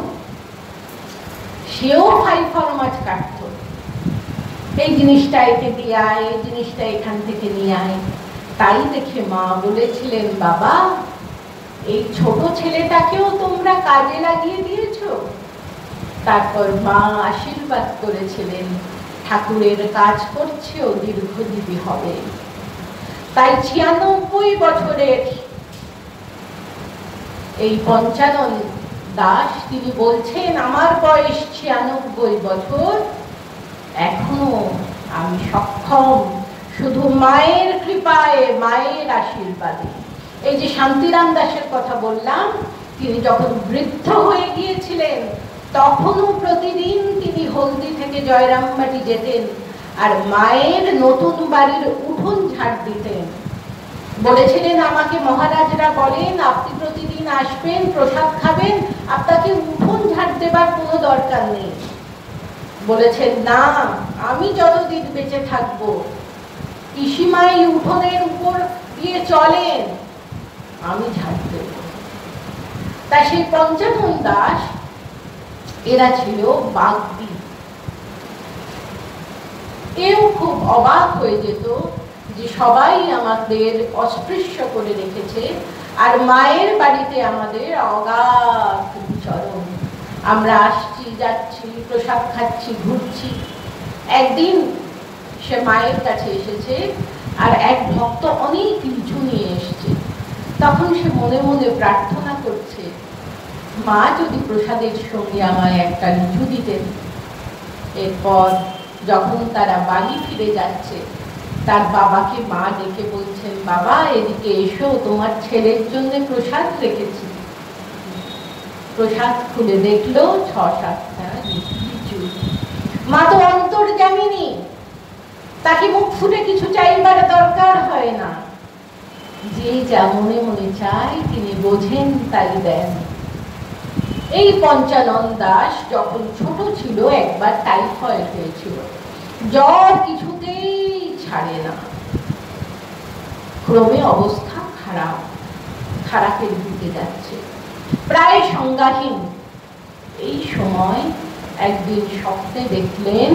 সেও 5 ফরমাস কাটত, এই জিনিসটা একে দিয়ে আয়, এই জিনিসটা এখান থেকে নিয়ে আয়। তাই দেখে মা বলেছিলেন, বাবা এই ছোট ছেলেটাকেও তোমরা কাজে লাগিয়ে দিয়েছো। তারপর মা আশীর্বাদ করেছিলেন, ঠাকুরের কাজ করছেও দীর্ঘজীবী হবে। তাই ৯৬ বছরের এই পঞ্চানন দাস তিনি বলছেন, আমার বয়স ৯৬ বছর, এখনো আমি সক্ষম শুধু মায়ের কৃপায়, মায়ের আশীর্বাদে। এই যে শান্তিরাম দাসের কথা বললাম, তিনি যখন বৃদ্ধ হয়ে গিয়েছিলেন তখনও প্রতিদিন তিনি হলদি থেকে জয়রামবাটি যেতেন আর মায়ের নতুন বাড়ির উঠোন ঝাড় দিতেন। বলেছিলেন, আমাকে মহারাজরা বলেন আপনি প্রতিদিন আসবেন, প্রসাদ খাবেন, আপনাকে উঠোন ঝাড় দেবার কোনো দরকার নেই। বলেছেন, না, আমি যতদিন বেঁচে থাকবো পিসিমাই উঠোনের উপর দিয়ে চলেন, আমি ঝাড় দেব। তা সেই পঞ্চানন দাস এরা ছিল বাগদি। এও খুব অবাক হয়ে যেত যে সবাই আমাদের অস্পৃশ্য করে রেখেছে আর মায়ের বাড়িতে আমাদের অগাধ বিচরণ। আমরা আসছি, যাচ্ছি, প্রসাদ খাচ্ছি, ঘুরছি। একদিন সে মায়ের কাছে এসেছে আর এক ভক্ত অনেক লিচু নিয়ে এসছে। তখন সে মনে মনে প্রার্থনা করছে, মা যদি প্রসাদের সঙ্গে আমায় একটা লিচু দিতেন। এরপর যখন তারা বাড়ি ফিরে যাচ্ছে, তার বাবাকে মা ডেকে বলছেন, বাবা এদিকে এসো, তোমার ছেলের জন্য প্রসাদ রেখেছি। প্রসাদ খুলে দেখলো ৬-৭টা লিচু। মা তো অন্তর্যামিনী, তাকে মুখ ফুটে কিছু চাইবার দরকার হয় না, যে যা মনে মনে চায় তিনি বোঝেন তাই দেন। এই পঞ্চানন দাস যখন ছোট ছিল একবার টাইফয়েড হয়েছিল, জ্বর কিছুতেই ছাড়ে না, ক্রমে অবস্থা খারাপের দিকে যাচ্ছে, প্রায় সংজ্ঞাহীন। এই সময় একদিন স্বপ্নে দেখলেন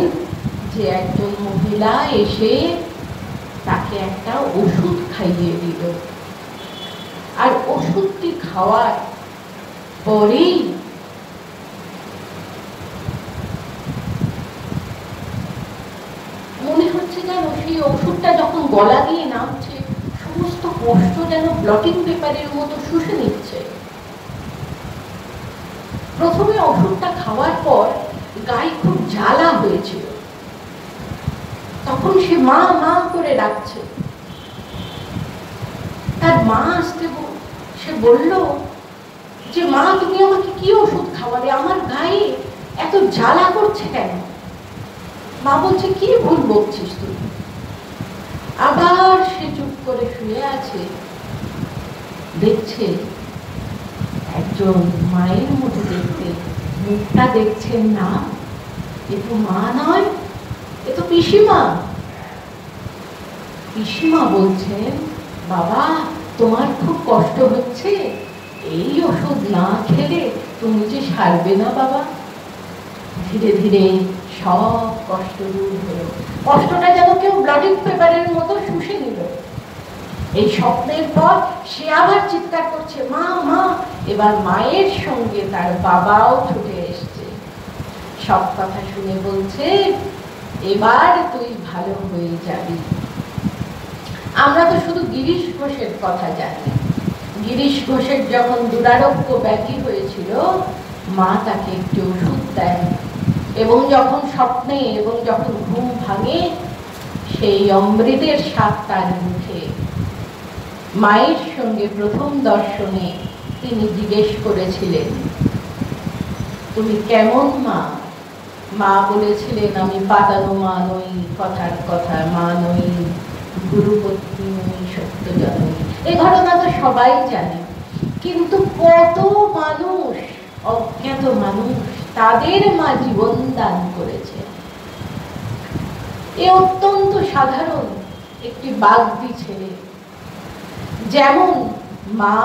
যে একজন মহিলা এসে তাকে একটা ওষুধ খাইয়ে দিল, আর ওষুধটি খাওয়ার পরেই মনে হচ্ছে যেন সেই ওষুধটা যখন গলা দিয়ে নামছে সমস্ত কষ্ট যেন ব্লটিং পেপারের মতো শুষে নিচ্ছে। প্রথমে ওষুধটা খাওয়ার পর গায়ে খুব জ্বালা হয়েছিল, তখন সে মা মা করে ডাকছে। তার মা আসতে সে বলল যে, মা তুমি আমাকে কি ওষুধ খাওয়ালে, আমার গায়ে এত জ্বালা করছে কেন? মা বলছে, কি ভুল বকছিস তুই? আবার সে চুপ করে শুয়ে আছে, দেখছে একজন মায়ের মতো দেখতে, মুখটা দেখছেন না, এ তো মা নয়, এ তো পিসিমা। পিসিমা বলছেন, বাবা তোমার খুব কষ্ট হচ্ছে, এই ওষুধ না খেলে তুমি যে সারবে না বাবা। ধীরে ধীরে সব কষ্ট দূর হলো, কষ্টটা যেন কেউ ব্লটিং পেপারের মতো শুষে নিল। এই স্বপ্নের পর সে আবার চিৎকার করছে, মা মা। এবার মায়ের সঙ্গে তার বাবাও ছুটে এসছে, সব কথা শুনে বলছে, এবার তুই ভালো হয়ে যাবি। আমরা তো শুধু গিরিশ ঘোষের কথা জানি। গিরিশ ঘোষের যখন দুরারোগ্য ব্যাধি হয়েছিল, মা তাকে একটি ওষুধ দেন, এবং যখন স্বপ্নে এবং যখন ঘুম ভাঙে সেই অমৃতের স্বাদ তার মুখে। মায়ের সঙ্গে প্রথম দর্শনে তিনি জিজ্ঞেস করেছিলেন, তুমি কেমন মা? মা বলেছিলেন, আমি পাতানো মা নই, কথার কথা মা নই, গুরুপত্নী নই, সত্যজননী। এই ঘটনা তো সবাই জানে, কিন্তু কত মানুষ, অজ্ঞাত মানুষ, তাদের মা জীবন দান করেছে। এ অত্যন্ত সাধারণ একটি বাগদি ছেলে, যেমন মা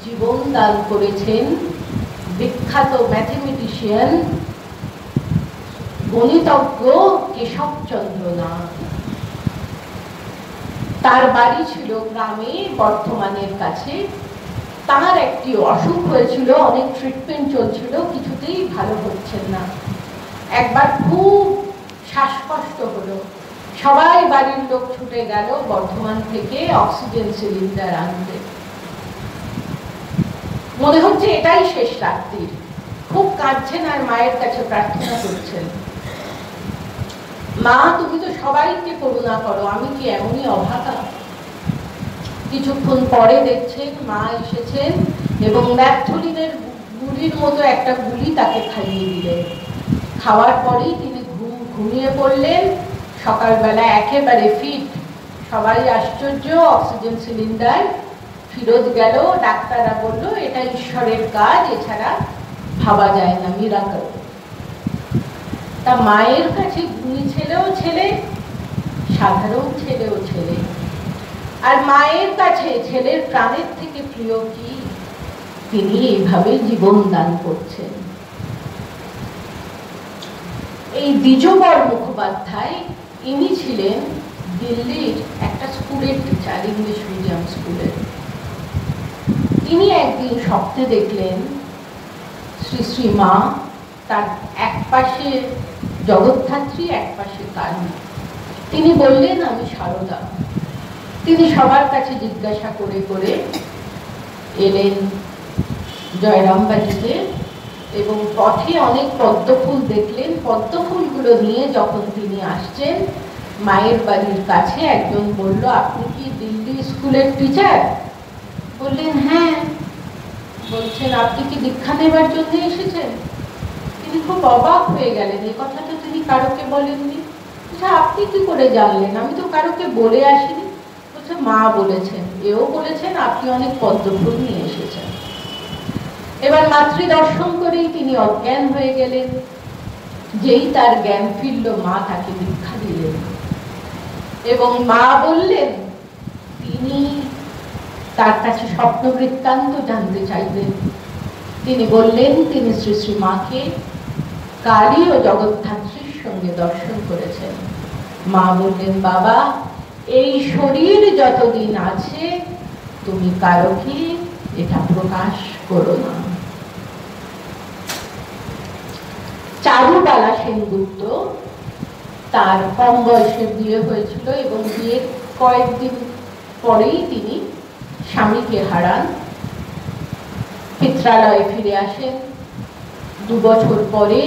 জীবন দান করেছেন বিখ্যাত ম্যাথমেটিশিয়ান গণিতজ্ঞ কেশবচন্দ্র নাথ। তার বাড়ি ছিল গ্রামে, বর্ধমানের কাছে। তার একটি অসুখ হয়েছিল, অনেক ট্রিটমেন্ট চলছিল, কিছুতেই ভালো হচ্ছেন না। একবার খুব শ্বাসকষ্ট হলো, সবাই বাড়ির লোক ছুটে গেল বর্ধমান থেকে অক্সিজেন সিলিন্ডার আনতে। মনে হচ্ছে এটাই শেষ রাত্রি। খুব কাঁদছেন আর মায়ের কাছে প্রার্থনা করছেন, মা তুমি তো সবাইকে করুণা করো, আমি কি এমনই অভাগা? কিছুক্ষণ পরে দেখছেন মা এসেছেন এবং ন্যাপথলিনের গুলির মতো একটা গুলি তাকে খাইয়ে দিলেন। খাওয়ার পরেই তিনি ঘুমিয়ে পড়লেন। সকালবেলা একেবারে ফিট। সবাই আশ্চর্য, অক্সিজেন সিলিন্ডার ফেরত গেল। ডাক্তাররা বলল এটা ঈশ্বরের কাজ, এছাড়া ভাবা যায় না, মিরাকল। তা মায়ের কাছে গুণী ছেলেও ছেলে, সাধারণ ছেলেও ছেলে। আর মায়ের কাছে ছেলের প্রাণের থেকে প্রিয় কি? তিনি এইভাবে জীবন দান করছেন। এই দ্বিজবর মুখোপাধ্যায়, ইনি ছিলেন দিল্লির একটা স্কুলের টিচার, ইংলিশ মিডিয়াম স্কুলের। তিনি একদিন স্বপ্নে দেখলেন শ্রী শ্রী মা, তার এক পাশে জগদ্ধাত্রী, এক পাশে কালী। তিনি বললেন আমি সারদা। তিনি সবার কাছে জিজ্ঞাসা করে করে এলেন জয়রামবাটিতে এবং পথে অনেক পদ্মফুল দেখলেন। পদ্মফুলগুলো নিয়ে যখন তিনি আসছেন মায়ের বাড়ির কাছে, একজন বলল আপনি কি দিল্লি স্কুলের টিচার? বললেন হ্যাঁ। বলছেন আপনি কি দীক্ষা নেবার জন্য এসেছেন? তিনি খুব অবাক হয়ে গেলেন, এই কথা তো তিনি কারোকে বলেননি। আপনি কি করে জানলেন? আমি তো কারোকে বলে আসিনি। বলছে মা বলেছেন, এও বলেছেন আপনি অনেক পদ্মফুল নিয়ে এসেছেন। এবার মাতৃ দর্শন করেই তিনি অজ্ঞান হয়ে গেলেন। যেই তার জ্ঞান ফিরল, মা তাকে দীক্ষা দিলেন এবং মা বললেন, তিনি তার কাছে স্বপ্ন বৃত্তান্ত জানতে চাইলেন। তিনি বললেন তিনি শ্রী শ্রী মাকে কালী ও জগদ্ধাত্রীর সঙ্গে দর্শন করেছেন। মা বললেন বাবা, এই শরীর যতদিন আছে তুমি কারোকে এটা প্রকাশ করো না। চারুবালা সেনগুপ্ত, তার কম বয়সে বিয়ে হয়েছিল এবং বিয়ের কয়েকদিন পরেই তিনি স্বামীকে হারান। পিত্রালয়ে ফিরে আসেন। 2 বছর পরে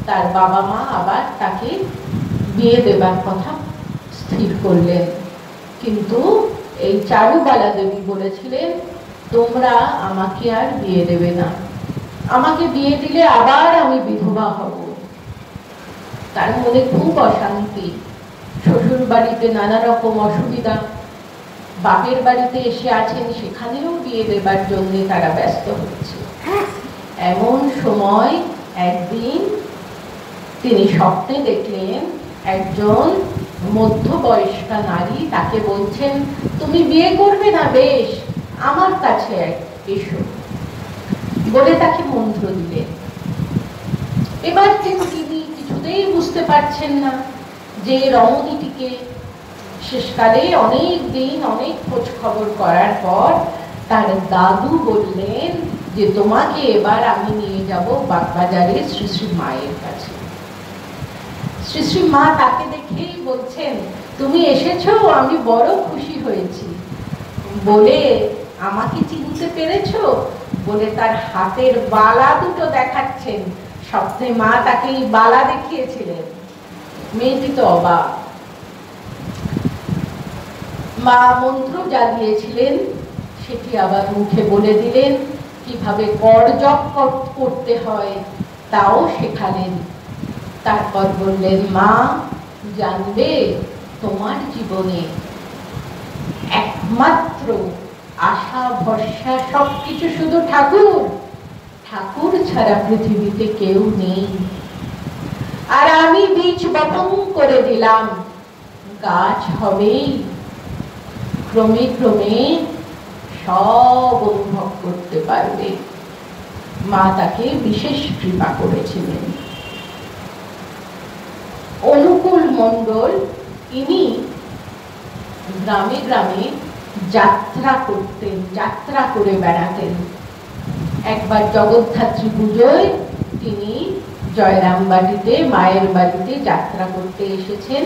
তার বাবা মা আবার তাকে বিয়ে দেবার কথা স্থির করলেন, কিন্তু এই চারুবালা দেবী বলেছিলেন তোমরা আমাকে আর বিয়ে দেবে না, আমাকে বিয়ে দিলে আবার আমি বিধবা হব। তার মনে খুব অশান্তি, শ্বশুর বাড়িতে নানা রকম অসুবিধা, বাপের বাড়িতে এসে আছেন সেখানেও বিয়ে দেবার জন্য তারা ব্যস্ত হচ্ছে। এমন সময় একদিন তিনি স্বপ্নে দেখলেন একজন মধ্যবয়স্কা নারী তাকে বলছেন তুমি বিয়ে করবে না, বেশ আমার কাছে এসো, বলে তাকে মন্ত্র দিলেন। এবার তিনি কিছুতেই বুঝতে পারছেন না যে রমণীটিকে। শেষকালে অনেক দিন অনেক খোঁজ খবর করার পর তার দাদু বললেন যে তোমাকে এবার আমি নিয়ে যাব বাগবাজারে শ্রী শ্রী মায়ের কাছে। শ্রী শ্রী মা তাকে দেখেই বলছেন তুমি এসেছো, আমি বড় খুশি হয়েছি, বলে আমাকে চিনতে পেরেছো? বলে তার হাতের বালা দুটো দেখাচ্ছেন। স্বপ্নে মা তাকে এই বালা দেখিয়েছিলেন। মেয়েটি তো অবাক। মা মন্ত্র যা দিয়েছিলেন সেটি আবার মুখে বলে দিলেন, কিভাবে কর জপ করতে হয় তাও শেখালেন। তারপর বললেন মা জানবে তোমার জীবনে একমাত্র আশা ভরসা সবকিছু শুধু ঠাকুর, ঠাকুর ছাড়া পৃথিবীতে কেউ নেই। আর আমি বীজ বপন করে দিলাম, গাছ হবেই, ক্রমে ক্রমে সব অনুভব করতে পারবে। মা তাকে বিশেষ কৃপা করেছিলেন। অনুকূল মণ্ডল, ইনি গ্রামে গ্রামে যাত্রা করতেন, যাত্রা করে বেড়াতেন। একবার জগদ্ধাত্রী পুজোয় তিনি জয়রামবাটিতে মায়ের বাড়িতে যাত্রা করতে এসেছেন,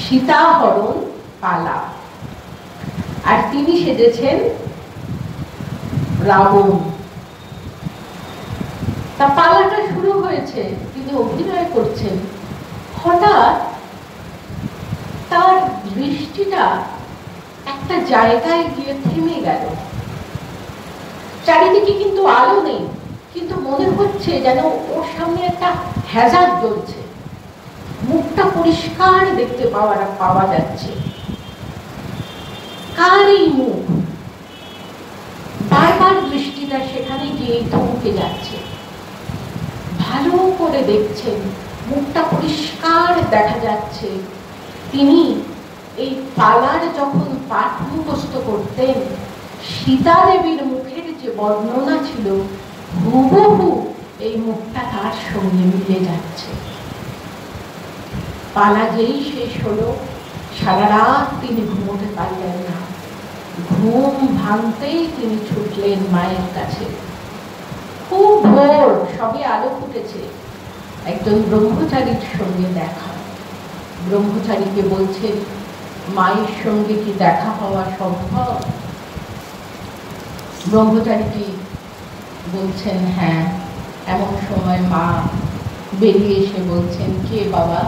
সীতাহরণ পালা, আর তিনি সেজেছেন রাবণ। তা পালাটা শুরু হয়েছে, তিনি অভিনয় করছেন, হঠাৎ তার দৃষ্টিটা একটা জায়গায় গিয়ে থেমে গেল। চারিদিকে কিন্তু আলো নেই, কিন্তু মনে হচ্ছে যেন ওর সামনে একটা হ্যাজার্ড জ্বলছে। মুখটা পরিষ্কার দেখতে পাওয়া যাচ্ছে। কার এই মুখ? বারবার দৃষ্টিটা সেখানে গিয়ে থমকে যাচ্ছে। ভালো করে দেখছেন, মুখটা পরিষ্কার দেখা যাচ্ছে। তিনি এই পালার যখন পাঠ মুখস্থ করতেন, সীতা দেবীর মুখের যে বর্ণনা ছিল, হুবহু এই মুখটা তার সঙ্গে মিলে যাচ্ছে। পালা যেই শেষ হলো, সারা রাত তিনি ঘুমোতে পারলেন না। ঘুম ভাঙতেই তিনি ছুটলেন মায়ের কাছে। খুব ভোর, সবে আলো ফুটেছে। একজন ব্রহ্মচারীর সঙ্গে দেখা। ব্রহ্মচারীকে বলছেন, মায়ের সঙ্গে কি দেখা হওয়া সম্ভব? ব্রহ্মচারীটি বলছেন, হ্যাঁ। এমন সময় মা বেরিয়ে এসে বলছেন, কে বাবা?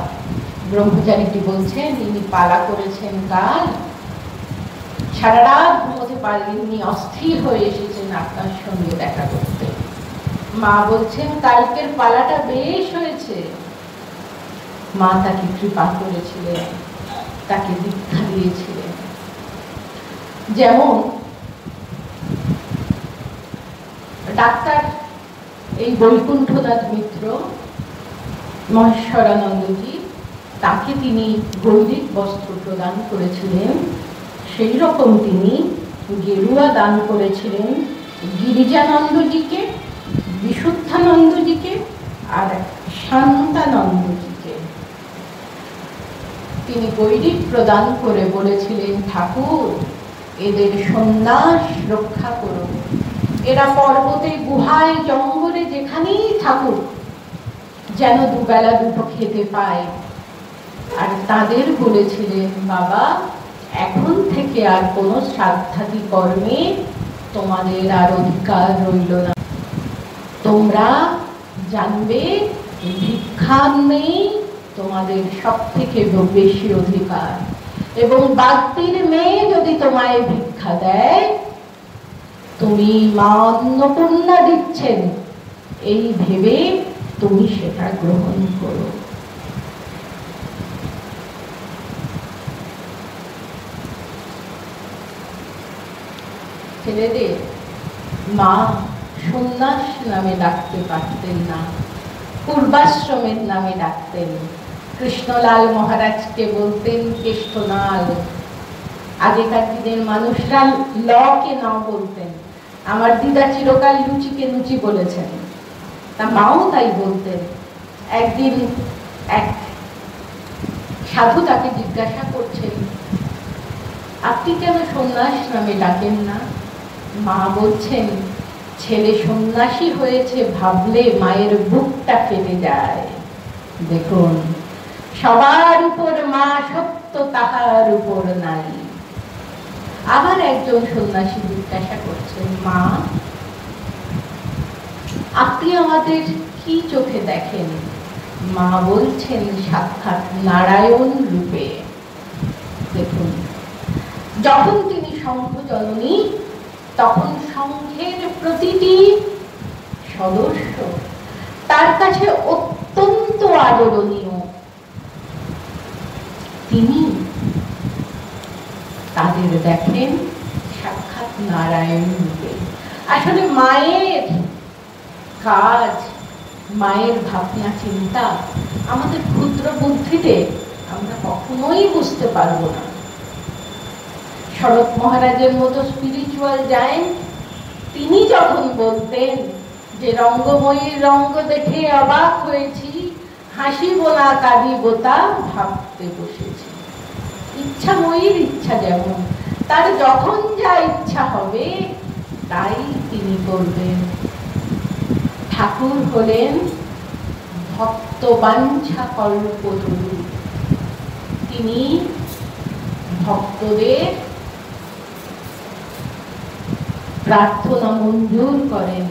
ব্রহ্মচারীটি বলছেন, ইনি পালা করেছেন কাল, সারা রাত ঘুমোতে পারেননি, অস্থির হয়ে এসেছেন আপনার সঙ্গে দেখা করতে। মা বলছেন, কালকের পালাটা বেশ হয়েছে। মা তাকে কৃপা করেছিলেন, তাকে দীক্ষা দিয়েছিলেন। যেমন ডাক্তার এই বৈকুণ্ঠনাথ মিত্র মহেশ্বরানন্দজি, তাকে তিনি গৈরিক বস্ত্র প্রদান করেছিলেন, সেই রকম তিনি গেরুয়া দান করেছিলেন গিরিজানন্দজিকে, বিশুদ্ধানন্দজিকে আর শান্তানন্দজিকে। তিনি গৈরিক প্রদান করে বলেছিলেন, ঠাকুর এদের সন্ন্যাস রক্ষা করুন, এরা পর্বতে গুহায় জঙ্গলে যেখানেই থাকুক যেন দুবেলা দুটো খেতে পায়। আর তাদের বলেছিলেন, বাবা এখন থেকে আর কোনো শ্রাদ্ধাদি কর্মে তোমাদের আর অধিকার রইল না। তোমরা জানবে ভিক্ষা নেই তোমাদের সব থেকে বেশি অধিকার, এবং বাগদির মেয়ে যদি তোমায় ভিক্ষা দেয়, তুমি মা অন্নপূর্ণা দিচ্ছেন এই ভেবে তুমি সেটা গ্রহণ করো। ছেলেদের মা সন্ন্যাস নামে ডাকতে পারতেন না, পূর্বাশ্রমের নামে ডাকতেন। কৃষ্ণলাল মহারাজকে বলতেন কেষ্টনাল। আগেকার দিনের মানুষরা ল কে ন বলতেন। আমার দিদা চিরকাল লুচিকে লুচি বলেছেন, তা মাও তাই বলতেন। একদিন এক সাধু তাকে জিজ্ঞাসা করছেন, আপনি কেন সন্ন্যাস নামে ডাকেন না? মা বলছেন, ছেলে সন্ন্যাসী হয়েছে ভাবলে মায়ের বুকটা ফেটে যায়। দেখুন, সবার উপর মা সত্য, তাহার উপর নাই। আবার একজন সন্ন্যাসী জিজ্ঞাসা করছেন, মা আপনি আমাদের কি চোখে দেখেন? মা বলছেন, সাক্ষাৎ নারায়ণ রূপে। দেখুন, যখন তিনি শঙ্খ জননী, তখন শঙ্খের প্রতিটি সদস্য তার কাছে অত্যন্ত আদরণীয়। তিনি তাদের দেখেন সাক্ষাৎ নারায়ণ রূপে। আসলে মায়ের কাজ, মায়ের ভাবনা চিন্তা আমাদের ক্ষুদ্র বুদ্ধিতে আমরা কখনোই বুঝতে পারবো না। শরৎ মহারাজের মতো স্পিরিচুয়াল জায়েন্ট, তিনি যখন বলতেন যে রঙ্গময়ীর রঙ্গ দেখে অবাক হয়েছি, হাসিব না কাঁদিব তা ভাবতে বসেছি। এই ইচ্ছাময়ীর ইচ্ছা যেমন, তার যখন যা ইচ্ছা হবে তাই তিনি করবেন। ঠাকুর হলেন ভক্ত বাঞ্ছা কল্পতরু। তিনি ভক্তদের প্রার্থনা মঞ্জুর করেন।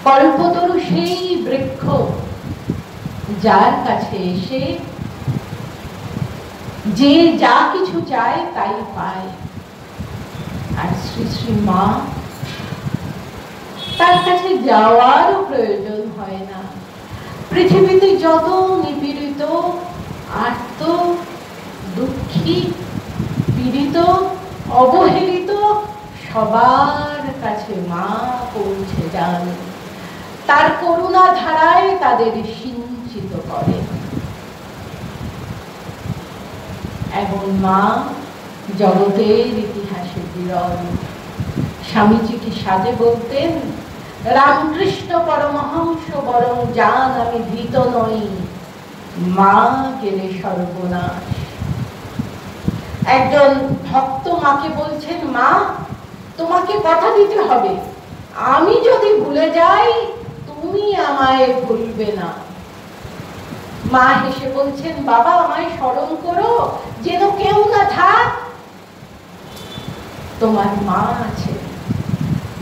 কল্পতরু সেই বৃক্ষ যার কাছে এসে যে যা কিছু চায় তাই পায়। আর শ্রী শ্রী মা, তার কাছে যাওয়ারও প্রয়োজন হয় না। পৃথিবীতে যত নিপীড়িত, আর্ত, দুঃখী, পীড়িত, অবহেলিত সবার কাছে মা পৌঁছে যান। তার করুণা ধারায় তাদের সিঞ্চিত করে। এবং মা জগতের ইতিহাসে বিরল। স্বামীজি কি সাজে বলতেন, রামকৃষ্ণ পরমহংস বরং জান আমি ভীত নই, মা গেলে সর্বনাশ। একজন ভক্ত মাকে বলছেন, মা তোমাকে কথা দিতে হবে, আমি যদি ভুলে যাই তুমি আমায় ভুলবে না। মা হেসে বলছেন, বাবা আমায় স্মরণ করো, যেন কেউ না থাক, তোমার মা আছে।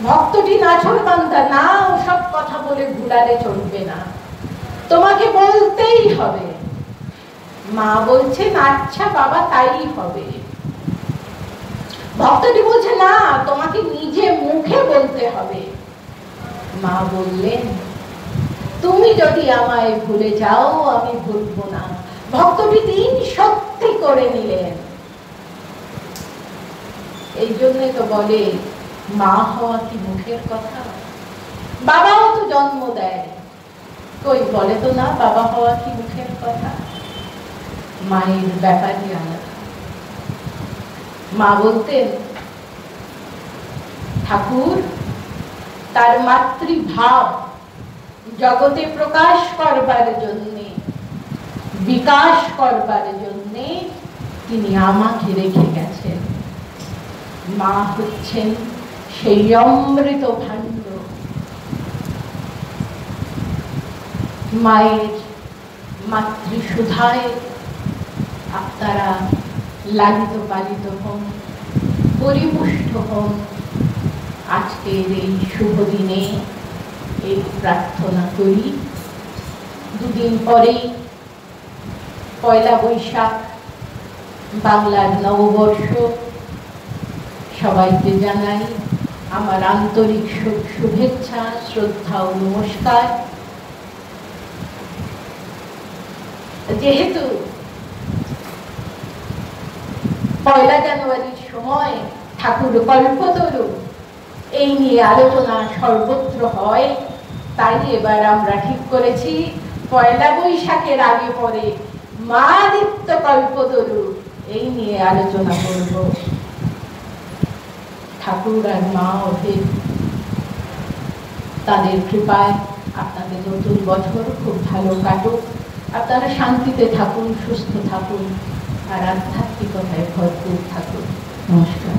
ভক্তটি নাছোড়বান্দা, না ওসব কথা বলে ভুলালে চলবে না, তোমাকে বলতেই হবে। মা বলছেন, আচ্ছা বাবা তাই হবে। ভক্তটি বলছে, না তোমাকে নিজে মুখে বলতে হবে। মা বললেন, তুমি যদি আমায় ভুলে যাও আমি ভুলবো না। ভক্তটি দিন সত্যি করে নিলেন। এই জন্য তো বলে, মা হওয়া কি মুখের কথা? বাবাও তো জন্ম দেয়, কই বলে তো না বাবা হওয়া কি মুখের কথা। মায়ের ব্যাপারই আলাদা। মা বলতেন, ঠাকুর তার মাতৃভাব জগতে প্রকাশ করবার জন্যে, বিকাশ করবার জন্যে তিনি আমাকে রেখে গেছেন। মা হচ্ছেন সেই অমৃত ভাণ্ড। মায়ের মাতৃসুধায় আপনারা লালিত পালিত হন, পরিপুষ্ট হন। আজকের এই শুভ দিনে এই প্রার্থনা করি। দুদিন পরেই পয়লা বৈশাখ, বাংলার নববর্ষ। সবাইকে জানাই আমার আন্তরিক শুভেচ্ছা, শ্রদ্ধা ও নমস্কার। যেহেতু পয়লা জানুয়ারির সময় ঠাকুর কল্পতরু এই নিয়ে আলোচনা সর্বত্র হয়, তাই এবার আমরা ঠিক করেছি পয়লা বৈশাখের আগে পরে মা নিত্য কল্পতরু এই নিয়ে আলোচনা করব। ঠাকুর আর মা অভেদ, তাদের কৃপায় আপনাদের নতুন বছর খুব ভালো কাটুক। আপনারা শান্তিতে থাকুন, সুস্থ থাকুন, আর আধ্যাত্মিকতায় ভরপুর থাকুন। নমস্কার।